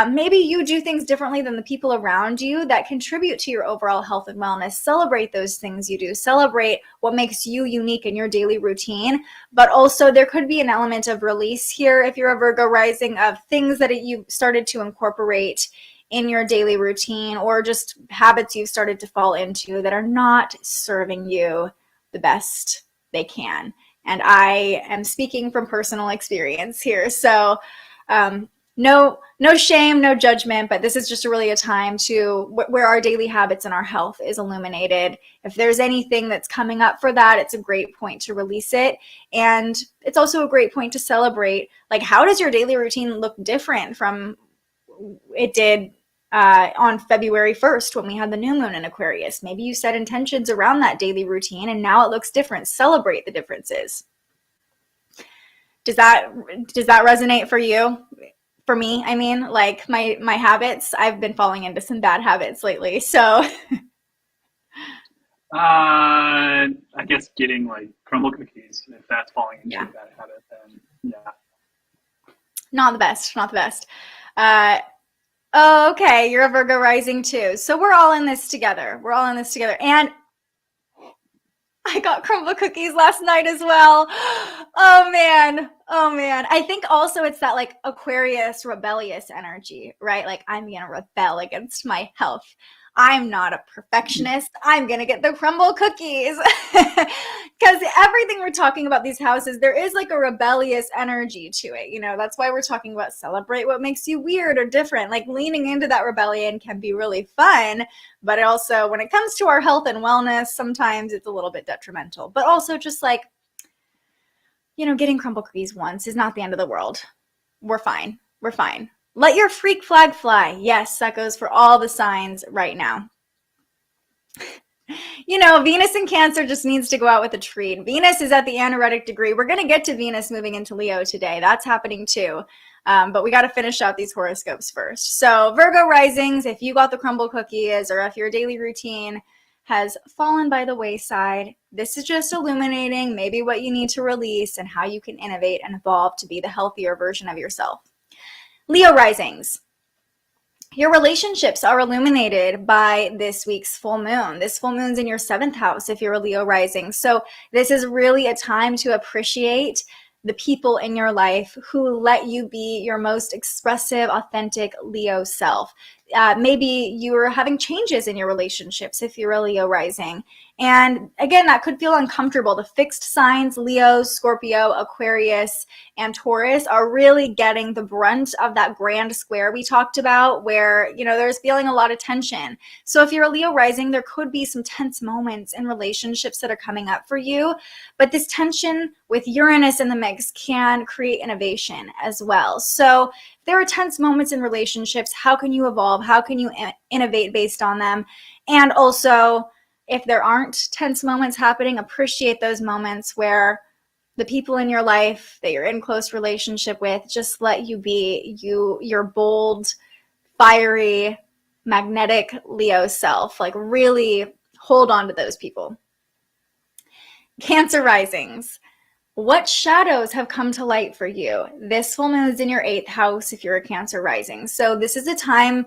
E: maybe you do things differently than the people around you that contribute to your overall health and wellness. Celebrate those things you do. Celebrate what makes you unique in your daily routine. But also there could be an element of release here if you're a Virgo rising of things that you've started to incorporate in your daily routine or just habits you've started to fall into that are not serving you the best they can. And I am speaking from personal experience here. So no shame, no judgment, but this is just really a time where our daily habits and our health is illuminated. If there's anything that's coming up for that, it's a great point to release it. And it's also a great point to celebrate, like, how does your daily routine look different from it did on February 1st when we had the new moon in Aquarius? Maybe you set intentions around that daily routine and now it looks different. Celebrate the differences. Does that resonate for you? For me, I mean, like my habits, I've been falling into some bad habits lately. So
F: I guess getting like crumble cookies, if that's falling into a bad habit, then yeah. Not the best.
E: Okay, you're a Virgo rising too. So we're all in this together. And I got crumble cookies last night as well. Oh man. I think also it's that like Aquarius rebellious energy, right? Like, I'm gonna rebel against my health. I'm not a perfectionist. I'm gonna get the crumble cookies. Because everything we're talking about these houses, there is like a rebellious energy to it. You know, that's why we're talking about celebrate what makes you weird or different. Like, leaning into that rebellion can be really fun, but also when it comes to our health and wellness, sometimes it's a little bit detrimental. But also just like, you know, getting crumble cookies once is not the end of the world. We're fine. Let your freak flag fly. Yes, that goes for all the signs right now. You know, Venus in Cancer just needs to go out with a treat. Venus is at the anaretic degree. We're going to get to Venus moving into Leo today. That's happening too. But we got to finish out these horoscopes first. So Virgo risings, if you got the crumble cookies or if your daily routine has fallen by the wayside, this is just illuminating maybe what you need to release and how you can innovate and evolve to be the healthier version of yourself. Leo risings, your relationships are illuminated by this week's full moon. This full moon's in your 7th house if you're a Leo rising. So this is really a time to appreciate the people in your life who let you be your most expressive, authentic Leo self. Maybe you're having changes in your relationships if you're a Leo rising. And again, that could feel uncomfortable. The fixed signs, Leo, Scorpio, Aquarius, and Taurus are really getting the brunt of that grand square we talked about where, you know, there's feeling a lot of tension. So if you're a Leo rising, there could be some tense moments in relationships that are coming up for you. But this tension with Uranus in the mix can create innovation as well. So if there are tense moments in relationships, how can you evolve? How can you innovate based on them? And also, if there aren't tense moments happening, appreciate those moments where The people in your life that you're in close relationship with, just let you be your bold, fiery, magnetic Leo self. Like, really hold on to those people. Cancer risings. What shadows have come to light for you? This full moon is in your 8th house if you're a Cancer rising. So this is a time,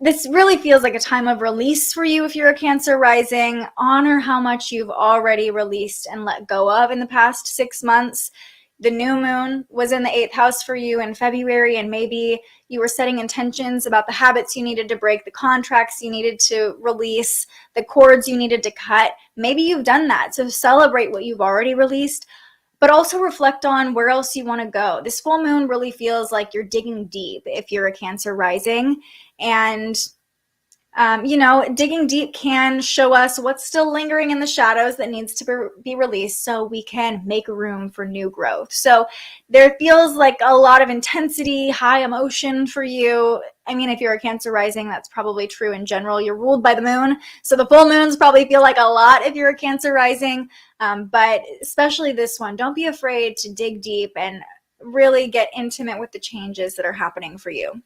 E: this really feels like a time of release for you if you're a Cancer rising. Honor how much you've already released and let go of in the past 6 months. The new moon was in the 8th house for you in February, and maybe you were setting intentions about the habits you needed to break, the contracts you needed to release, the cords you needed to cut. Maybe you've done that. So celebrate what you've already released, but also reflect on where else you want to go. This full moon really feels like you're digging deep if you're a Cancer rising. And digging deep can show us what's still lingering in the shadows that needs to be released so we can make room for new growth. So there feels like a lot of intensity, high emotion for you. I mean, if you're a Cancer rising, that's probably true in general. You're ruled by the moon, so the full moons probably feel like a lot if you're a Cancer rising, but especially this one, don't be afraid to dig deep and really get intimate with the changes that are happening for you.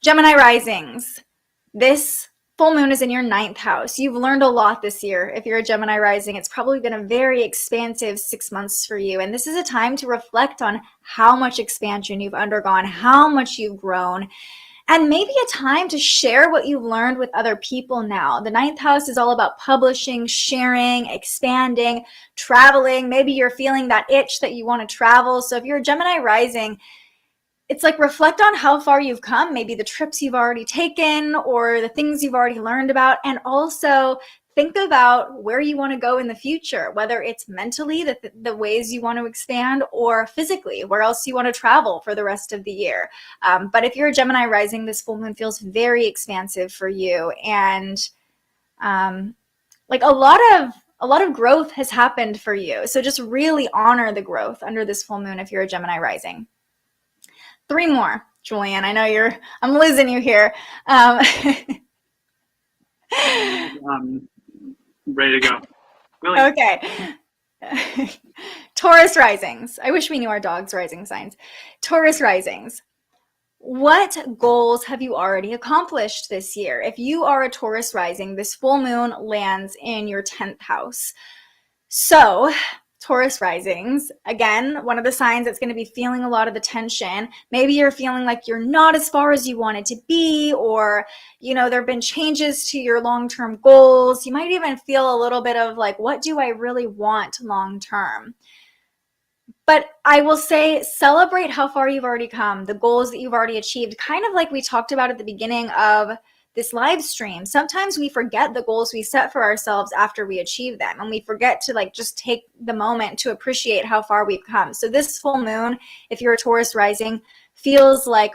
E: Gemini risings. This full moon is in your 9th house. You've learned a lot this year. If you're a Gemini rising, it's probably been a very expansive 6 months for you. And this is a time to reflect on how much expansion you've undergone, how much you've grown, and maybe a time to share what you've learned with other people now. The 9th house is all about publishing, sharing, expanding, traveling. Maybe you're feeling that itch that you want to travel. So if you're a Gemini rising, it's like reflect on how far you've come, maybe the trips you've already taken or the things you've already learned about, and also think about where you want to go in the future, whether it's mentally, the ways you want to expand, or physically, where else you want to travel for the rest of the year. But if you're a Gemini rising, this full moon feels very expansive for you, and like a lot of growth has happened for you. So just really honor the growth under this full moon if you're a Gemini rising. 3 more, Julian. I know I'm losing you here.
F: Ready to go. Really?
E: Okay. Taurus risings. I wish we knew our dog's rising signs. Taurus risings. What goals have you already accomplished this year? If you are a Taurus rising, this full moon lands in your 10th house. So Taurus risings, again, one of the signs that's going to be feeling a lot of the tension. Maybe you're feeling like you're not as far as you wanted to be, or, there have been changes to your long-term goals. You might even feel a little bit of like, what do I really want long-term? But I will say, celebrate how far you've already come, the goals that you've already achieved, kind of like we talked about at the beginning of this live stream. Sometimes we forget the goals we set for ourselves after we achieve them, and we forget to just take the moment to appreciate how far we've come. So this full moon, if you're a Taurus rising, feels like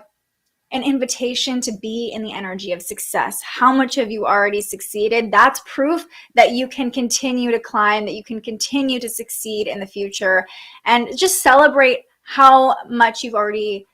E: an invitation to be in the energy of success. How much have you already succeeded? That's proof that you can continue to climb, that you can continue to succeed in the future, and just celebrate how much you've already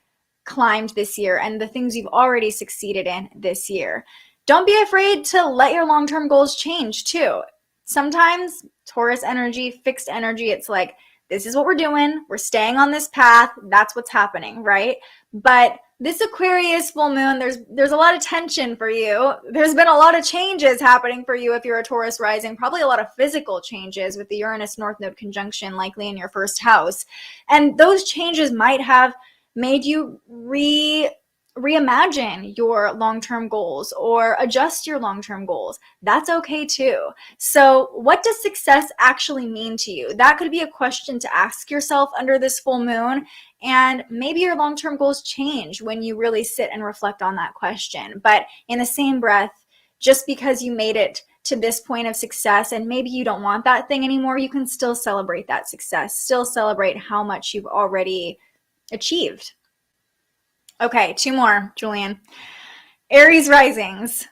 E: climbed this year and the things you've already succeeded in this year. Don't be afraid to let your long-term goals change too. Sometimes Taurus energy, fixed energy, it's like, this is what we're doing. We're staying on this path. That's what's happening, right? But this Aquarius full moon, there's a lot of tension for you. There's been a lot of changes happening for you if you're a Taurus rising, probably a lot of physical changes with the Uranus North Node conjunction likely in your 1st house. And those changes might have made you reimagine your long-term goals or adjust your long-term goals. That's okay too. So what does success actually mean to you? That could be a question to ask yourself under this full moon, and maybe your long-term goals change when you really sit and reflect on that question. But in the same breath, just because you made it to this point of success and maybe you don't want that thing anymore, you can still celebrate that success, still celebrate how much you've already achieved. Okay, 2 more, Julian. Aries risings,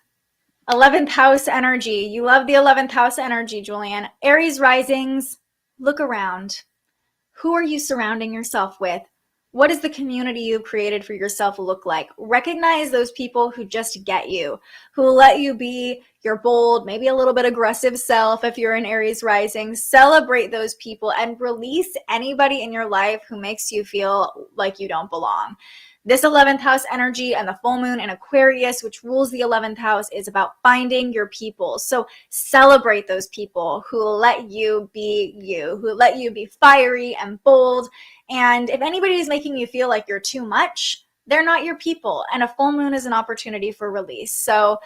E: 11th house energy. You love the 11th house energy, Julian. Aries risings, look around. Who are you surrounding yourself with? What does the community you've created for yourself look like? Recognize those people who just get you, who let you be your bold, maybe a little bit aggressive self if you're an Aries rising. Celebrate those people and release anybody in your life who makes you feel like you don't belong. This 11th house energy and the full moon in Aquarius, which rules the 11th house, is about finding your people. So celebrate those people who let you be you, who let you be fiery and bold. And if anybody is making you feel like you're too much, they're not your people. And a full moon is an opportunity for release. So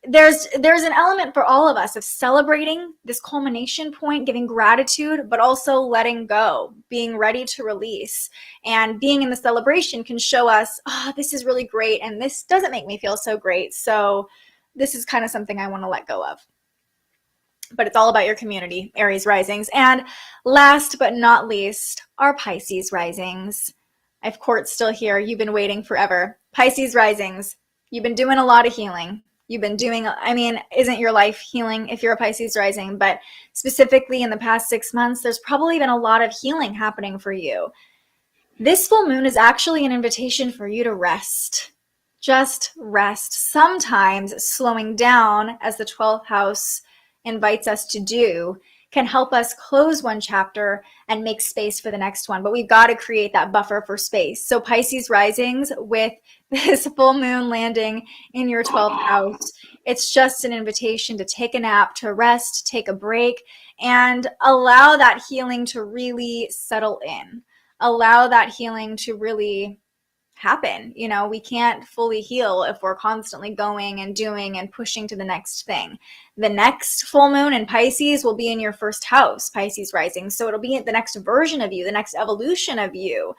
E: there's an element for all of us of celebrating this culmination point, giving gratitude, but also letting go, being ready to release. And being in the celebration can show us, oh, this is really great, and this doesn't make me feel so great. So this is kind of something I want to let go of. But it's all about your community, Aries risings. And last but not least, our Pisces risings. I have Court still here. You've been waiting forever. Pisces risings, you've been doing a lot of healing. You've been doing, I mean, isn't your life healing if you're a Pisces rising? But specifically in the past 6 months, there's probably been a lot of healing happening for you. This full moon is actually an invitation for you to rest. Just rest. Sometimes slowing down, as the 12th house invites us to do, can help us close one chapter and make space for the next one. But we've got to create that buffer for space. So Pisces risings, with this full moon landing in your 12th house, it's just an invitation to take a nap, to rest, take a break, and allow that healing to really settle in. Allow that healing to really happen. You know, we can't fully heal if we're constantly going and doing and pushing to the next thing. The next full moon in Pisces will be in your first house, Pisces rising. So it'll be the next version of you, the next evolution of you.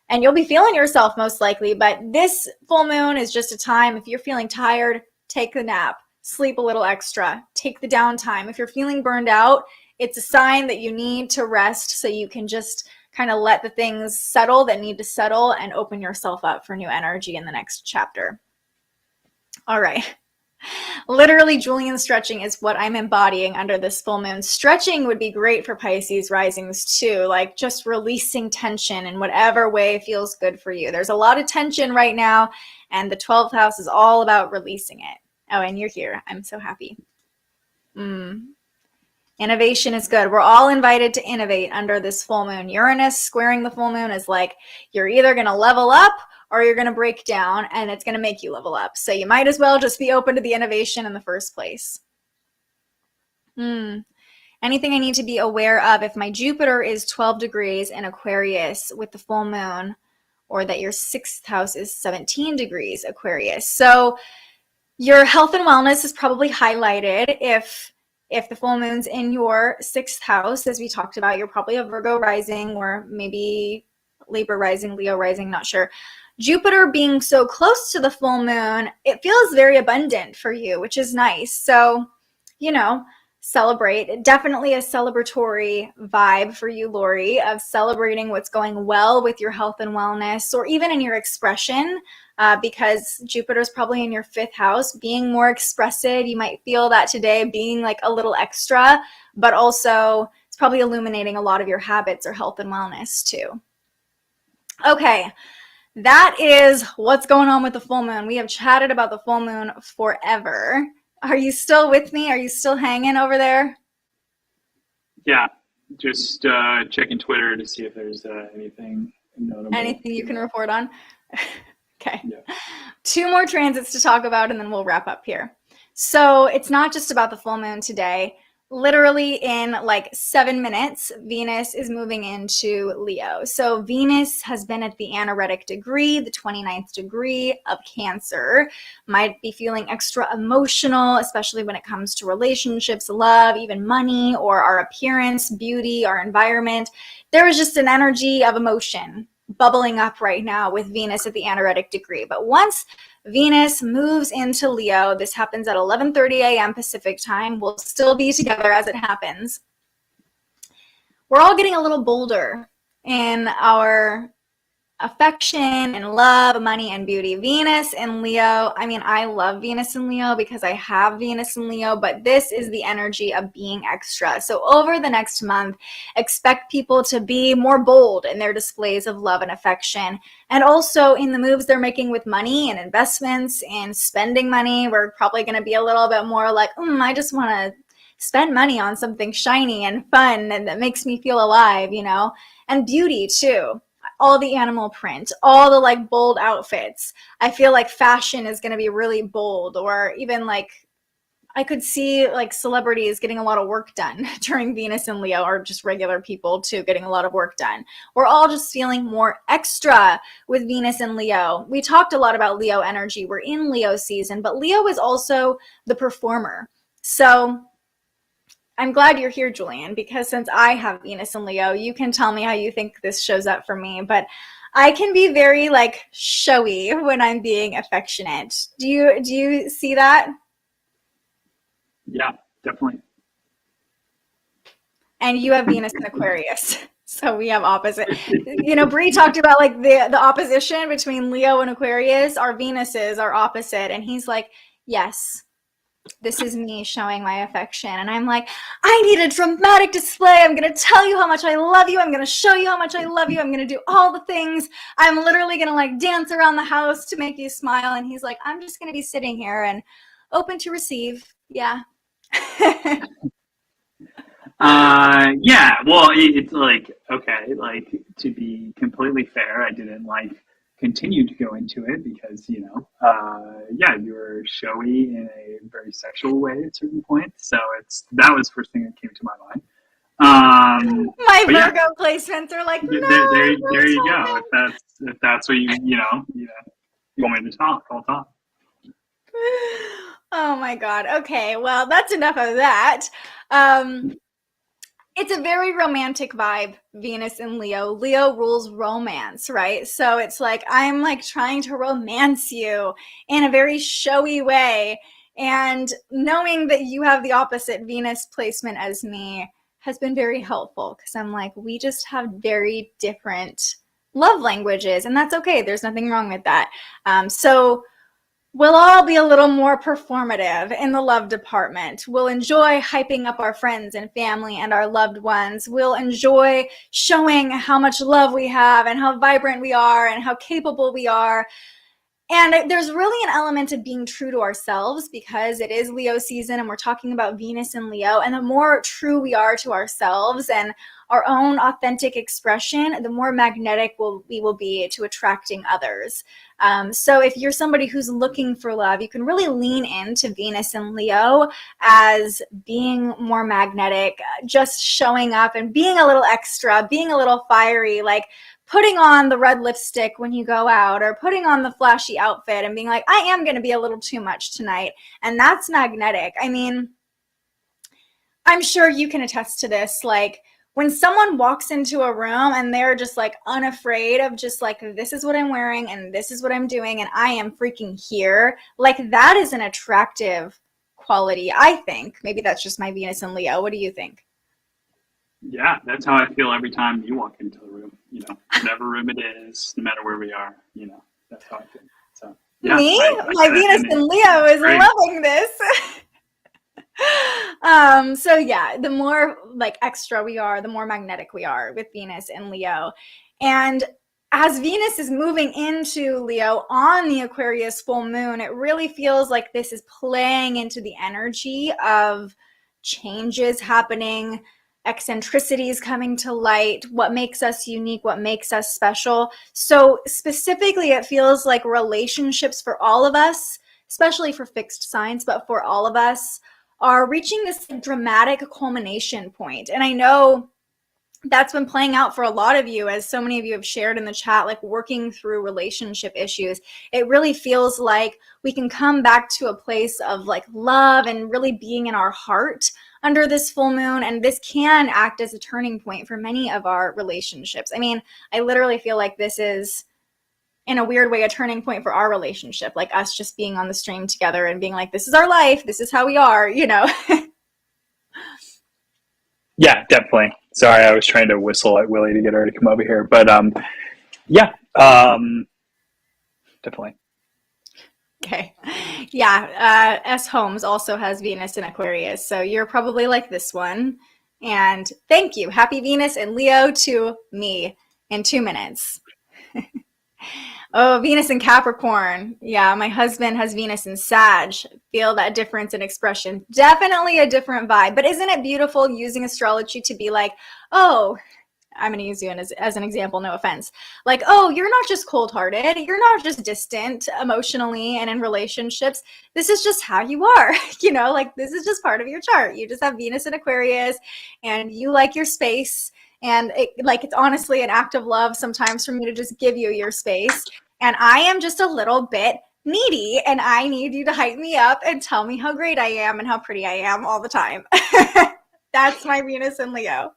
E: And you'll be feeling yourself most likely. But this full moon is just a time, if you're feeling tired, take a nap, sleep a little extra, take the downtime. If you're feeling burned out, it's a sign that you need to rest so you can just kind of let the things settle that need to settle and open yourself up for new energy in the next chapter. All right. Literally, Julian stretching is what I'm embodying under this full moon. Stretching would be great for Pisces risings too, like just releasing tension in whatever way feels good for you. There's a lot of tension right now, and the 12th house is all about releasing it. Oh, and you're here. I'm so happy. Innovation is good. We're all invited to innovate under this full moon. Uranus squaring the full moon is like, you're either going to level up or you're going to break down, and it's going to make you level up. So you might as well just be open to the innovation in the first place. Anything I need to be aware of if my Jupiter is 12 degrees in Aquarius with the full moon, or that your 6th house is 17 degrees Aquarius. So your health and wellness is probably highlighted if the full moon's in your 6th house. As we talked about, you're probably a Virgo rising, or maybe Libra rising, Leo rising, not sure. Jupiter being so close to the full moon, it feels very abundant for you, which is nice. So, you know, celebrate. Definitely a celebratory vibe for you, Lori, of celebrating what's going well with your health and wellness, or even in your expression, because Jupiter's probably in your 5th house, being more expressive. You might feel that today, being like a little extra, but also it's probably illuminating a lot of your habits or health and wellness too. Okay. That is what's going on with the full moon. We have chatted about the full moon forever. Are you still with me? Are you still hanging over there?
F: Yeah, just checking Twitter to see if there's anything notable.
E: Anything you can report on? Okay.
F: Yeah.
E: 2 more transits to talk about, and then we'll wrap up here. So it's not just about the full moon today. Literally in like 7 minutes, Venus is moving into Leo. So Venus has been at the anaretic degree, the 29th degree of Cancer. Might be feeling extra emotional, especially when it comes to relationships, love, even money, or our appearance, beauty, our environment. There is just an energy of emotion bubbling up right now with Venus at the anaretic degree. But once Venus moves into Leo, this happens at 11:30 a.m. Pacific time. We'll still be together as it happens. We're all getting a little bolder in our affection and love, money and beauty. Venus in Leo. I mean, I love Venus in Leo because I have Venus in Leo, but this is the energy of being extra. So over the next month, expect people to be more bold in their displays of love and affection. And also in the moves they're making with money and investments and spending money. We're probably going to be a little bit more like, I just want to spend money on something shiny and fun and that makes me feel alive, you know, and beauty too. All the animal print, all the like bold outfits. I feel like fashion is going to be really bold, or even like I could see like celebrities getting a lot of work done during Venus and Leo, or just regular people too getting a lot of work done. We're all just feeling more extra with Venus and Leo. We talked a lot about Leo energy. We're in Leo season, but Leo is also the performer. So I'm glad you're here, Julian, because since I have Venus and Leo, you can tell me how you think this shows up for me. But I can be very like showy when I'm being affectionate. Do you see that?
F: Yeah, definitely.
E: And you have Venus in Aquarius. So we have opposite. You know, Bree talked about like the opposition between Leo and Aquarius. Our Venuses are opposite. And he's like, yes, this is me showing my affection. And I'm like, I need a dramatic display. I'm going to tell you how much I love you. I'm going to show you how much I love you. I'm going to do all the things. I'm literally going to like dance around the house to make you smile. And he's like, I'm just going to be sitting here and open to receive. Yeah.
F: Yeah, well, it's like, okay, like, to be completely fair, I didn't like continue to go into it because, you know, yeah, you were showy in a very sexual way at certain points, so that was the first thing that came to my mind.
E: My Virgo
F: yeah,
E: placements are like, no,
F: there you go. If that's what you want me to talk, I'll talk.
E: Oh my God. Okay, well, that's enough of that. It's a very romantic vibe, Venus and Leo. Leo rules romance, right? So it's like, I'm like trying to romance you in a very showy way. And knowing that you have the opposite Venus placement as me has been very helpful because I'm like, we just have very different love languages, and that's okay. There's nothing wrong with that. So we'll all be a little more performative in the love department. We'll enjoy hyping up our friends and family and our loved ones. We'll enjoy showing how much love we have and how vibrant we are and how capable we are. And there's really an element of being true to ourselves because it is Leo season and we're talking about Venus and Leo. And the more true we are to ourselves and our own authentic expression, the more magnetic we will be to attracting others. So if you're somebody who's looking for love, you can really lean into Venus and Leo as being more magnetic, just showing up and being a little extra, being a little fiery, like putting on the red lipstick when you go out or putting on the flashy outfit and being like, I am going to be a little too much tonight. And that's magnetic. I mean, I'm sure you can attest to this. Like when someone walks into a room and they're just like unafraid of just like, this is what I'm wearing and this is what I'm doing and I am freaking here. Like that is an attractive quality, I think. Maybe that's just my Venus and Leo. What do you think?
F: Yeah, that's how I feel every time you walk into the room, you know, whatever room it is, no matter where we are, you know, that's how I feel. So, yeah,
E: me? My Venus and Leo is great. Loving this. So yeah, the more like extra we are, the more magnetic we are with Venus and Leo. And as Venus is moving into Leo on the Aquarius full moon, it really feels like this is playing into the energy of changes happening, eccentricities coming to light, what makes us unique, what makes us special. So specifically, it feels like relationships for all of us, especially for fixed signs, but for all of us, are reaching this dramatic culmination point. And I know that's been playing out for a lot of you, as so many of you have shared in the chat, like working through relationship issues. It really feels like we can come back to a place of like love and really being in our heart under this full moon. And this can act as a turning point for many of our relationships. I mean, I literally feel like this is, in a weird way, a turning point for our relationship, like us just being on the stream together and being like, this is our life, this is how we are, you know?
G: Yeah, definitely. Sorry, I was trying to whistle at Willie to get her to come over here. But yeah,
F: Definitely.
E: Okay. Yeah. S. Holmes also has Venus in Aquarius. So you're probably like this one. And thank you. Happy Venus and Leo to me in 2 minutes. Oh, Venus in Capricorn. Yeah, my husband has Venus in Sag. Feel that difference in expression. Definitely a different vibe. But isn't it beautiful using astrology to be like, oh, I'm going to use you as an example, no offense. Like, oh, you're not just cold-hearted. You're not just distant emotionally and in relationships. This is just how you are. You know, like this is just part of your chart. You just have Venus in Aquarius and you like your space. And it's honestly an act of love sometimes for me to just give you your space. And I am just a little bit needy and I need you to hype me up and tell me how great I am and how pretty I am all the time. That's my Venus in Leo.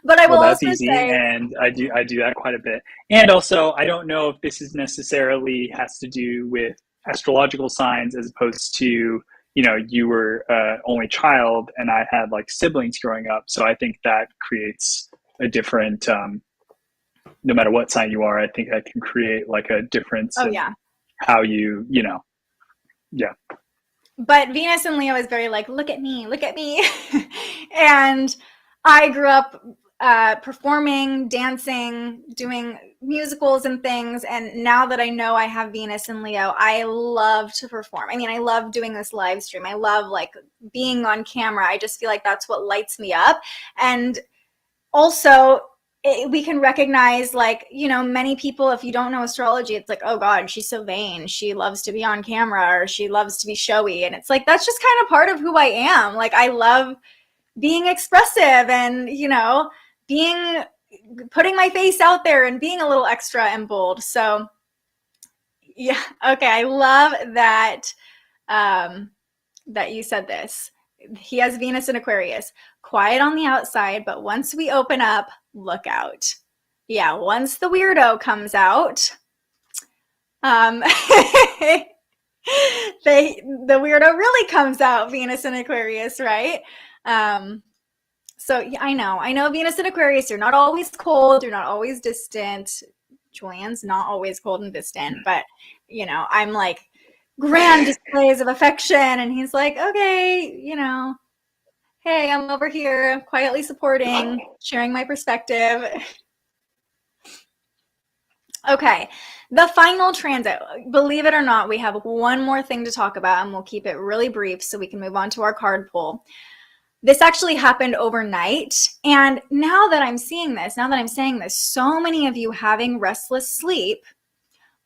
E: But I will
F: that's
E: also
F: easy,
E: say,
F: and I do that quite a bit. And also, I don't know if this is necessarily has to do with astrological signs as opposed to, you know, you were only child and I had like siblings growing up. So I think that creates a different, no matter what sign you are, I think that can create like a difference in how you know, yeah.
E: But Venus and Leo is very like, look at me. And I grew up performing, dancing, doing musicals and things. And now that I know I have Venus and Leo, I love to perform. I mean, I love doing this live stream. I love like being on camera. I just feel like that's what lights me up. And also we can recognize, like, you know, many people, if you don't know astrology, it's like, oh God, she's so vain. She loves to be on camera or she loves to be showy. And it's like, that's just kind of part of who I am. Like, I love being expressive and, you know, putting my face out there and being a little extra and bold. So yeah. Okay. I love that, that you said this. He has Venus in Aquarius, quiet on the outside, but once we open up, look out. Yeah. Once the weirdo comes out, the weirdo really comes out, Venus in Aquarius, right? So yeah, I know Venus in Aquarius, you're not always cold, you're not always distant. Julian's not always cold and distant, but you know, I'm like grand displays of affection and he's like, okay, you know, hey, I'm over here quietly supporting, sharing my perspective. Okay, the final transit. Believe it or not, we have one more thing to talk about and we'll keep it really brief so we can move on to our card pool. This actually happened overnight. And now that I'm seeing this, now that I'm saying this, so many of you having restless sleep,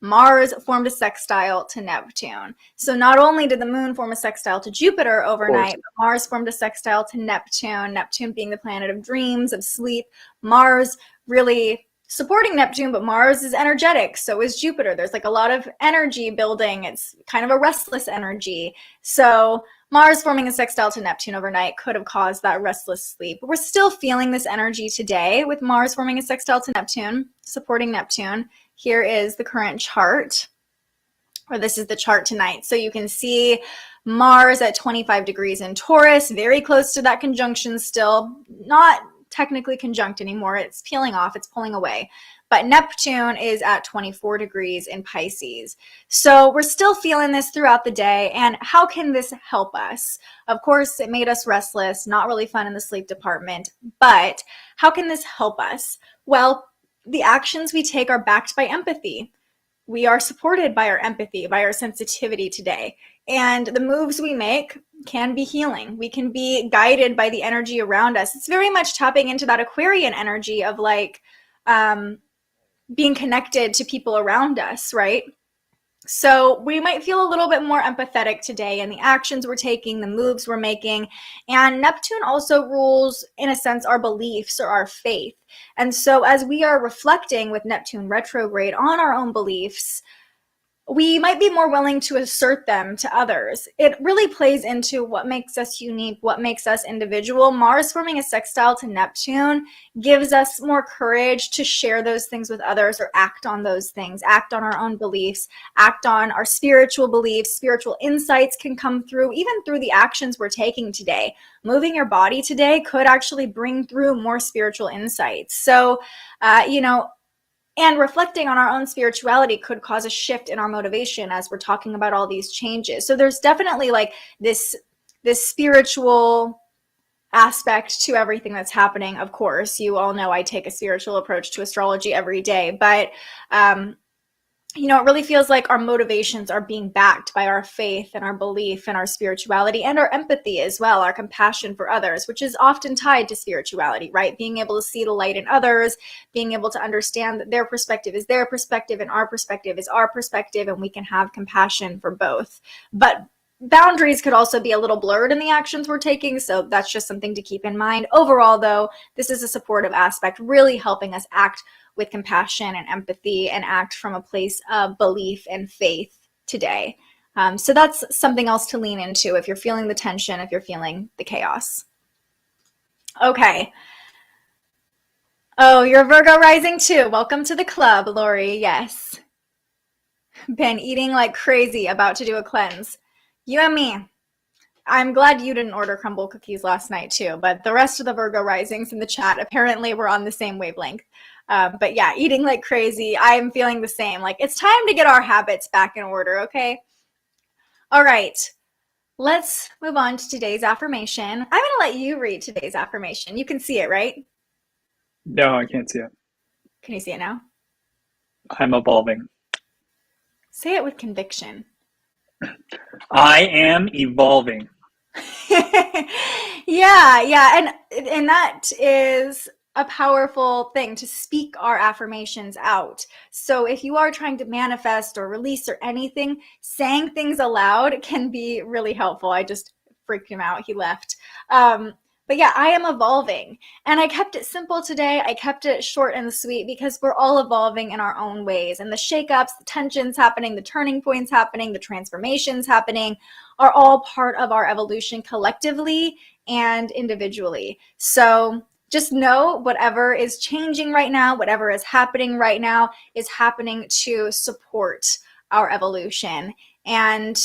E: Mars formed a sextile to Neptune. So not only did the moon form a sextile to Jupiter overnight, but Mars formed a sextile to Neptune, Neptune being the planet of dreams, of sleep. Mars really supporting Neptune, but Mars is energetic. So is Jupiter. There's like a lot of energy building. It's kind of a restless energy. So Mars forming a sextile to Neptune overnight could have caused that restless sleep. But we're still feeling this energy today with Mars forming a sextile to Neptune, supporting Neptune. Here is the current chart, or this is the chart tonight. So you can see Mars at 25 degrees in Taurus, very close to that conjunction still, not technically conjunct anymore. It's peeling off, it's pulling away. But Neptune is at 24 degrees in Pisces. So we're still feeling this throughout the day. And how can this help us? Of course, it made us restless, not really fun in the sleep department. But how can this help us? Well, the actions we take are backed by empathy. We are supported by our empathy, by our sensitivity today. And the moves we make can be healing. We can be guided by the energy around us. It's very much tapping into that Aquarian energy of like, being connected to people around us, right? So we might feel a little bit more empathetic today in the actions we're taking, the moves we're making. And Neptune also rules, in a sense, our beliefs or our faith. And so as we are reflecting with Neptune retrograde on our own beliefs, we might be more willing to assert them to others. It really plays into what makes us unique, what makes us individual. Mars forming a sextile to Neptune gives us more courage to share those things with others or act on those things, act on our own beliefs, act on our spiritual beliefs. Spiritual insights can come through, even through the actions we're taking today. Moving your body today could actually bring through more spiritual insights. So, you know, And reflecting on our own spirituality could cause a shift in our motivation as we're talking about all these changes. So there's definitely like this spiritual aspect to everything that's happening. Of course, you all know I take a spiritual approach to astrology every day, but it really feels like our motivations are being backed by our faith and our belief and our spirituality and our empathy as well, our compassion for others, which is often tied to spirituality, right? Being able to see the light in others, being able to understand that their perspective is their perspective and our perspective is our perspective, and we can have compassion for both. But boundaries could also be a little blurred in the actions we're taking, so that's just something to keep in mind. Overall, though, this is a supportive aspect, really helping us act with compassion and empathy and act from a place of belief and faith today. So that's something else to lean into if you're feeling the tension, if you're feeling the chaos. Okay. Oh, you're Virgo rising too. Welcome to the club, Lori. Yes. Been eating like crazy, about to do a cleanse. You and me. I'm glad you didn't order crumble cookies last night too, but the rest of the Virgo risings in the chat apparently were on the same wavelength. But yeah, eating like crazy. I'm feeling the same. Like, it's time to get our habits back in order, okay? All right, let's move on to today's affirmation. I'm going to let you read today's affirmation. You can see it, right?
F: No, I can't see it.
E: Can you see it now?
F: I'm evolving.
E: Say it with conviction.
F: I am evolving.
E: Yeah, and that is a powerful thing, to speak our affirmations out. So if you are trying to manifest or release or anything, saying things aloud can be really helpful. I just freaked him out. He left. But yeah, I am evolving. And I kept it simple today. I kept it short and sweet because we're all evolving in our own ways. And the shakeups, the tensions happening, the turning points happening, the transformations happening are all part of our evolution collectively and individually. So just know whatever is changing right now, whatever is happening right now is happening to support our evolution. And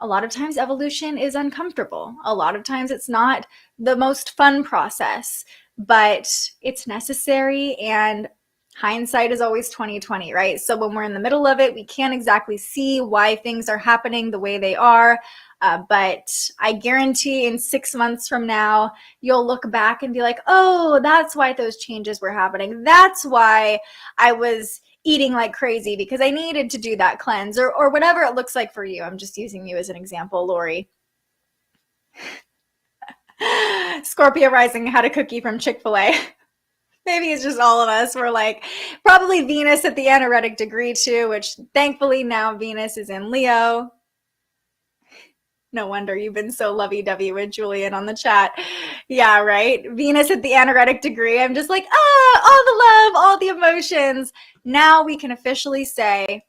E: a lot of times evolution is uncomfortable. A lot of times it's not the most fun process, but it's necessary, and hindsight is always 20/20, right? So when we're in the middle of it, we can't exactly see why things are happening the way they are. But I guarantee in 6 months from now, you'll look back and be like, oh, that's why those changes were happening. That's why I was eating like crazy, because I needed to do that cleanse, or whatever it looks like for you. I'm just using you as an example, Lori. Scorpio rising had a cookie from Chick-fil-A. Maybe it's just all of us. We're like, probably Venus at the anaretic degree too, which thankfully now Venus is in Leo. No wonder you've been so lovey-dovey with Julian on the chat. Yeah, right? Venus at the anaretic degree. I'm just like, all the love, all the emotions. Now we can officially say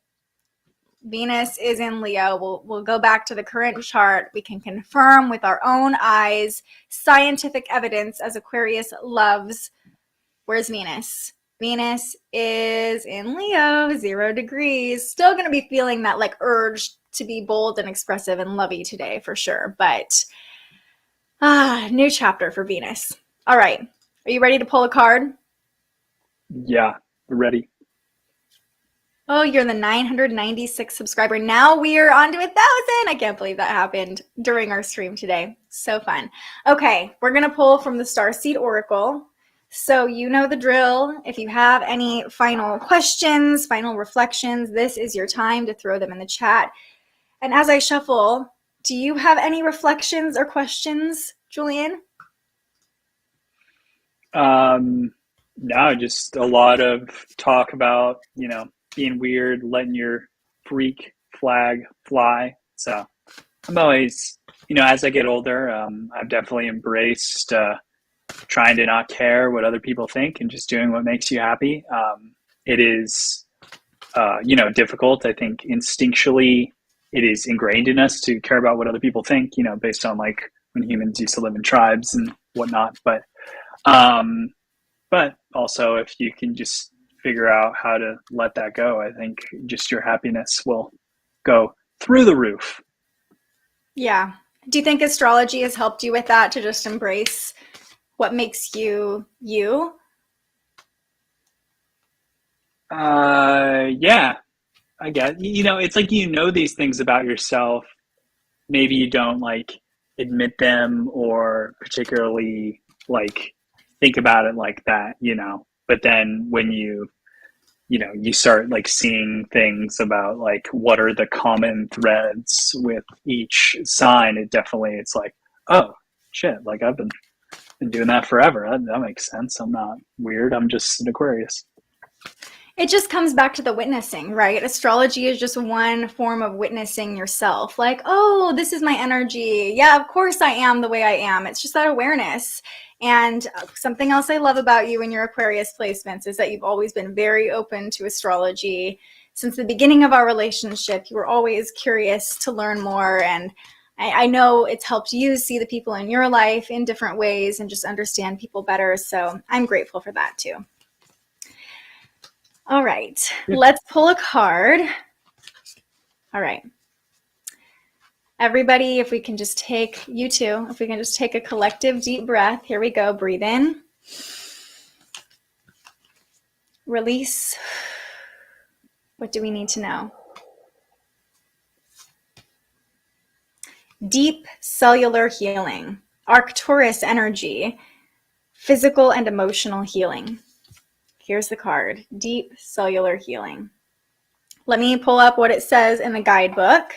E: Venus is in Leo. We'll go back to the current chart. We can confirm with our own eyes, scientific evidence, as Aquarius loves. Where's Venus? Venus is in Leo, 0 degrees. Still going to be feeling that like urge to be bold and expressive and lovey today for sure. But new chapter for Venus. All right. Are you ready to pull a card?
F: Yeah, ready.
E: Oh, you're the 996 subscriber. Now we are on to 1,000. I can't believe that happened during our stream today. So fun. Okay, we're going to pull from the Starseed Oracle. So you know the drill. If you have any final questions, final reflections, this is your time to throw them in the chat. And as I shuffle, do you have any reflections or questions, Julian?
F: No, just a lot of talk about, being weird, letting your freak flag fly. So I'm always, as I get older, I've definitely embraced trying to not care what other people think and just doing what makes you happy. It is, difficult. I think instinctually it is ingrained in us to care about what other people think, based on like when humans used to live in tribes and whatnot. But also if you can just figure out how to let that go, I think just your happiness will go through the roof.
E: Yeah. Do you think astrology has helped you with that, to just embrace what makes you you?
F: Yeah, I guess. It's like these things about yourself. Maybe you don't like admit them or particularly like think about it like that, But then when you start like seeing things about like what are the common threads with each sign, it's like, oh shit, like I've been doing that forever. That makes sense. I'm not weird. I'm just an Aquarius.
E: It just comes back to the witnessing, right? Astrology is just one form of witnessing yourself. Like, oh, this is my energy. Yeah, of course I am the way I am. It's just that awareness. And something else I love about you and your Aquarius placements is that you've always been very open to astrology. Since the beginning of our relationship, you were always curious to learn more. And I know it's helped you see the people in your life in different ways and just understand people better. So I'm grateful for that too. All right, let's pull a card. All right. Everybody, if we can just take, you too, if we can just take a collective deep breath. Here we go. Breathe in. Release. What do we need to know? Deep cellular healing. Arcturus energy. Physical and emotional healing. Here's the card, deep cellular healing. Let me pull up what it says in the guidebook.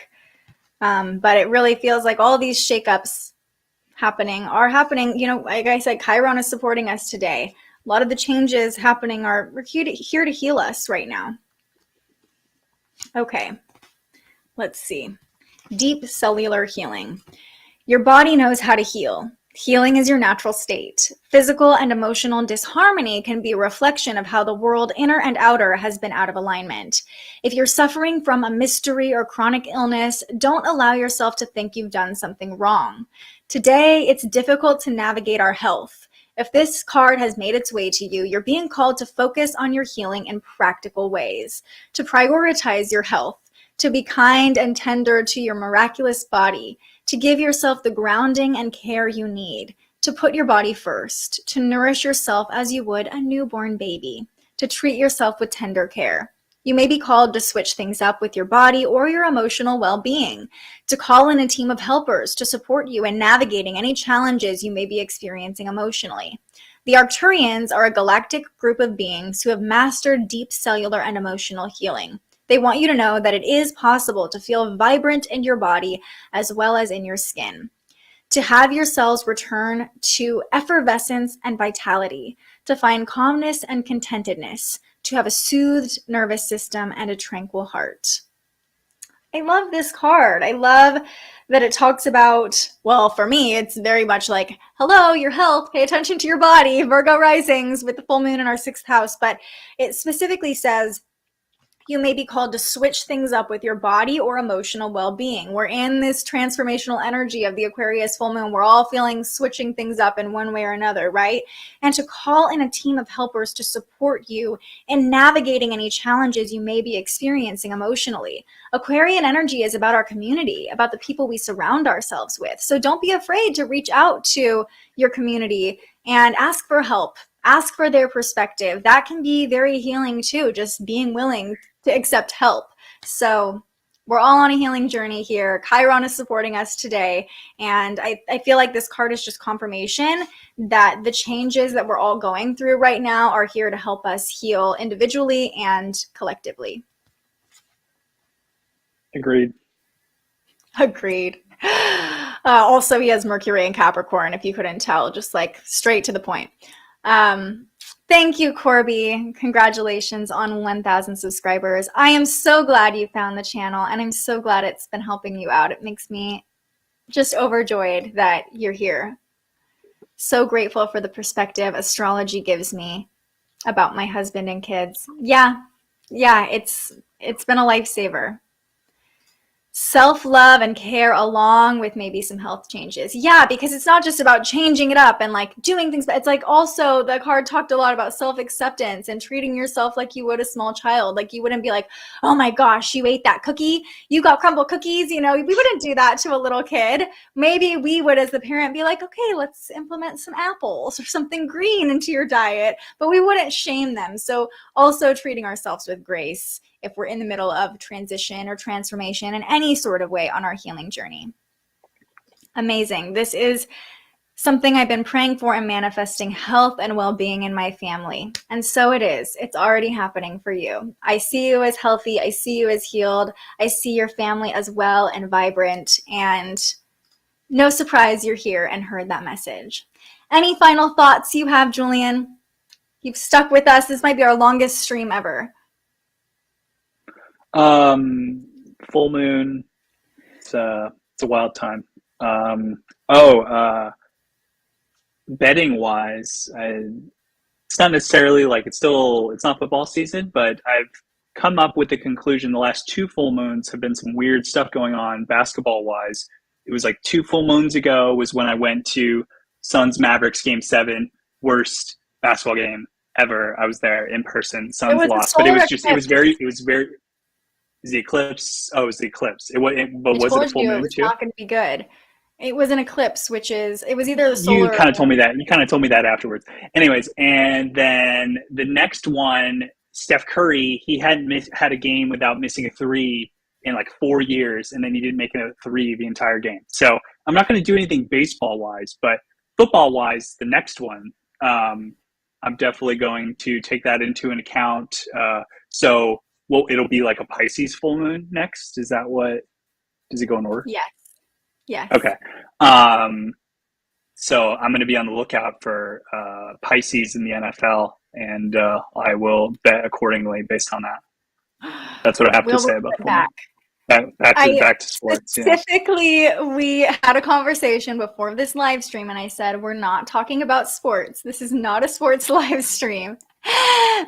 E: But it really feels like all these shakeups are happening. Like I said, Chiron is supporting us today. A lot of the changes happening we're here to heal us right now. Okay, let's see. Deep cellular healing. Your body knows how to heal. Healing is your natural state. Physical and emotional disharmony can be a reflection of how the world, inner and outer, has been out of alignment. If you're suffering from a mystery or chronic illness, don't allow yourself to think you've done something wrong. Today, it's difficult to navigate our health. If this card has made its way to you, you're being called to focus on your healing in practical ways, to prioritize your health, to be kind and tender to your miraculous body, to give yourself the grounding and care you need, to put your body first, to nourish yourself as you would a newborn baby, to treat yourself with tender care. You may be called to switch things up with your body or your emotional well-being, to call in a team of helpers to support you in navigating any challenges you may be experiencing emotionally. The Arcturians are a galactic group of beings who have mastered deep cellular and emotional healing. They want you to know that it is possible to feel vibrant in your body as well as in your skin, to have your cells return to effervescence and vitality, to find calmness and contentedness, to have a soothed nervous system and a tranquil heart. I love this card. I love that it talks about, well, for me, it's very much like, hello, your health, pay attention to your body, Virgo risings with the full moon in our 6th house. But it specifically says, you may be called to switch things up with your body or emotional well-being. We're in this transformational energy of the Aquarius full moon. We're all feeling switching things up in one way or another, right? And to call in a team of helpers to support you in navigating any challenges you may be experiencing emotionally. Aquarian energy is about our community, about the people we surround ourselves with. So don't be afraid to reach out to your community and ask for help. Ask for their perspective. That can be very healing too, just being willing to accept help. So we're all on a healing journey here. Chiron is supporting us today. And I feel like this card is just confirmation that the changes that we're all going through right now are here to help us heal individually and collectively.
F: Agreed.
E: Also, he has Mercury and Capricorn, if you couldn't tell, just like straight to the point. Thank you, Corby. Congratulations on 1,000 subscribers. I am so glad you found the channel, and I'm so glad it's been helping you out. It makes me just overjoyed that you're here. So grateful for the perspective astrology gives me about my husband and kids. Yeah, it's been a lifesaver. self-love and care along with maybe some health changes. Yeah, because it's not just about changing it up and like doing things, but it's like also the card talked a lot about self-acceptance and treating yourself like you would a small child. Like you wouldn't be like, oh my gosh, you ate that cookie, you got crumble cookies. You know, we wouldn't do that to a little kid. Maybe we would, as the parent, be like, okay, let's implement some apples or something green into your diet, but we wouldn't shame them. So also treating ourselves with grace if we're in the middle of transition or transformation in any sort of way on our healing journey. Amazing. This is something I've been praying for and manifesting health and well-being in my family. And so it is. It's already happening for you. I see you as healthy. I see you as healed. I see your family as well and vibrant. And no surprise you're here and heard that message. Any final thoughts you have, Julian? You've stuck with us. This might be our longest stream ever.
F: Full moon. It's a wild time. Betting wise, it's not necessarily like it's not football season, but I've come up with the conclusion the last 2 full moons have been some weird stuff going on basketball wise. It was like 2 full moons ago was when I went to Suns Mavericks game 7, worst basketball game ever. I was there in person. Suns lost, but it was very the eclipse. Oh, it was the eclipse. But was it a full moon too?
E: It's not going to be good. It was an eclipse, it was either the solar.
F: You kind of told me that. You kind of told me that afterwards. Anyways, and then the next one, Steph Curry, he hadn't had a game without missing a 3 in like 4 years, and then he didn't make a 3 the entire game. So I'm not going to do anything baseball wise, but football wise, the next one, I'm definitely going to take that into an account. It'll be like a Pisces full moon next. Is that what? Does it go in order?
E: Yes.
F: Okay. So I'm going to be on the lookout for Pisces in the NFL, and I will bet accordingly based on that. That's what I have to say about full moon. Back to sports.
E: Specifically, we had a conversation before this live stream, and I said, we're not talking about sports. This is not a sports live stream.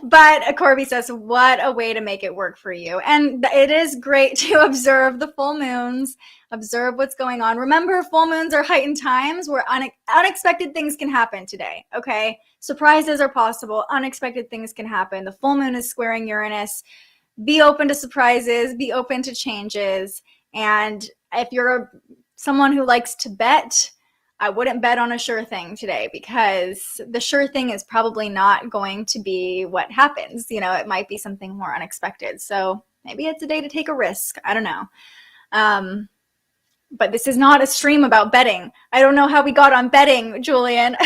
E: But Corby says, what a way to make it work for you. And it is great to observe the full moons, observe what's going on. Remember, full moons are heightened times where unexpected things can happen today, okay? Surprises are possible. Unexpected things can happen. The full moon is squaring Uranus. Be open to surprises, be open to changes. And if you're someone who likes to bet, I wouldn't bet on a sure thing today, because the sure thing is probably not going to be what happens. You know, it might be something more unexpected. So maybe it's a day to take a risk. I don't know. But this is not a stream about betting. I don't know how we got on betting, Julian.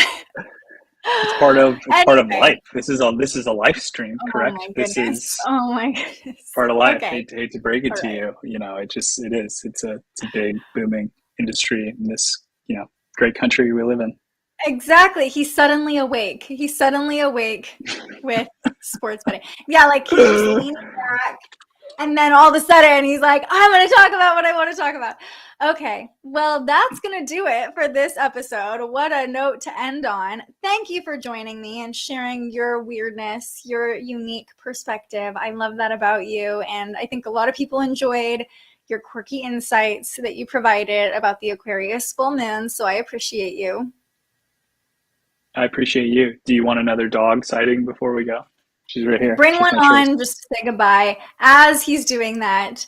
F: It's part of life. This is a life stream, correct?
E: This is my goodness.
F: Part of life.
E: Okay.
F: Hate to break it to
E: right.
F: you. You know, it is. It's a big booming industry in this, great country we live in.
E: Exactly. He's suddenly awake with sports betting. Yeah, like he's leaning back, and then all of a sudden he's like, I'm going to talk about what I want to talk about. Okay, well, that's going to do it for this episode. What a note to end on. Thank you for joining me and sharing your weirdness, your unique perspective. I love that about you, and I think a lot of people enjoyed your quirky insights that you provided about the Aquarius full moon, so I appreciate you.
F: I appreciate you. Do you want another dog sighting before we go? She's right here.
E: Bring one on just to say goodbye. As he's doing that,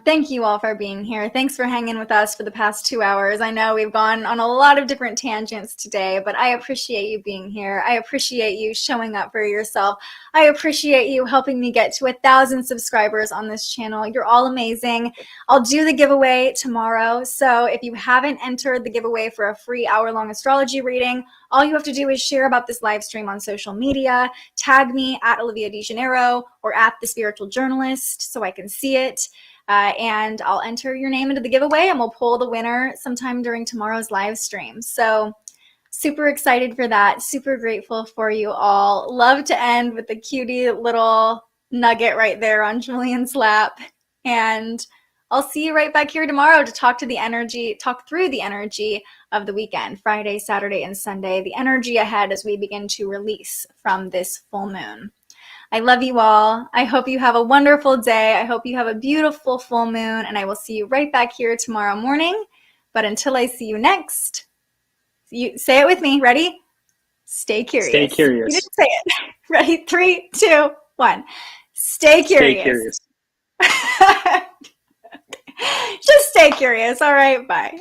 E: thank you all for being here. Thanks for hanging with us for the past 2 hours. I know we've gone on a lot of different tangents today, but I appreciate you being here. I appreciate you showing up for yourself. I appreciate you helping me get to 1,000 subscribers on this channel. You're all amazing. I'll do the giveaway tomorrow. So if you haven't entered the giveaway for a free hour-long astrology reading, all you have to do is share about this live stream on social media, tag me at Olivia DeGennaro or at The Spiritual Journalist so I can see it. And I'll enter your name into the giveaway, and we'll pull the winner sometime during tomorrow's live stream. So super excited for that. Super grateful for you all. Love to end with the cutie little nugget right there on Julian's lap. And I'll see you right back here tomorrow to talk through the energy of the weekend, Friday, Saturday, and Sunday, the energy ahead as we begin to release from this full moon. I love you all. I hope you have a wonderful day. I hope you have a beautiful full moon, and I will see you right back here tomorrow morning. But until I see you next, you say it with me. Ready? Stay curious.
F: Stay curious.
E: You didn't say it. Ready? 3, 2, 1. Stay curious.
F: Stay curious.
E: Just stay curious. All right. Bye.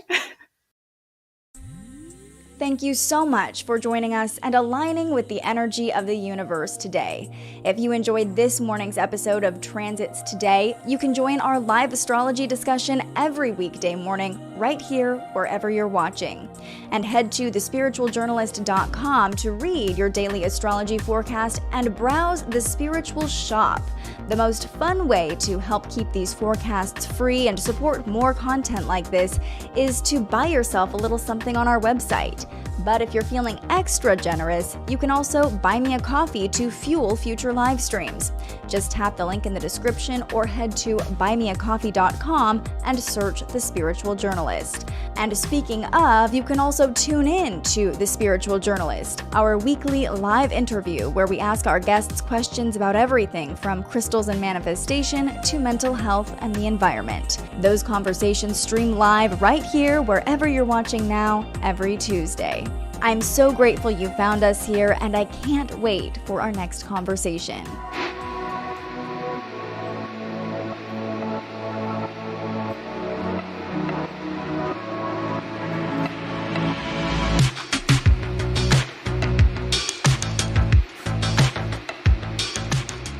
E: Thank you so much for joining us and aligning with the energy of the universe today. If you enjoyed this morning's episode of Transits Today, you can join our live astrology discussion every weekday morning right here wherever you're watching. And head to thespiritualjournalist.com to read your daily astrology forecast and browse the Spiritual Shop. The most fun way to help keep these forecasts free and support more content like this is to buy yourself a little something on our website. But if you're feeling extra generous, you can also buy me a coffee to fuel future live streams. Just tap the link in the description or head to buymeacoffee.com and search The Spiritual Journalist. And speaking of, you can also tune in to The Spiritual Journalist, our weekly live interview where we ask our guests questions about everything from crystals and manifestation to mental health and the environment. Those conversations stream live right here wherever you're watching now every Tuesday. I'm so grateful you found us here, and I can't wait for our next conversation.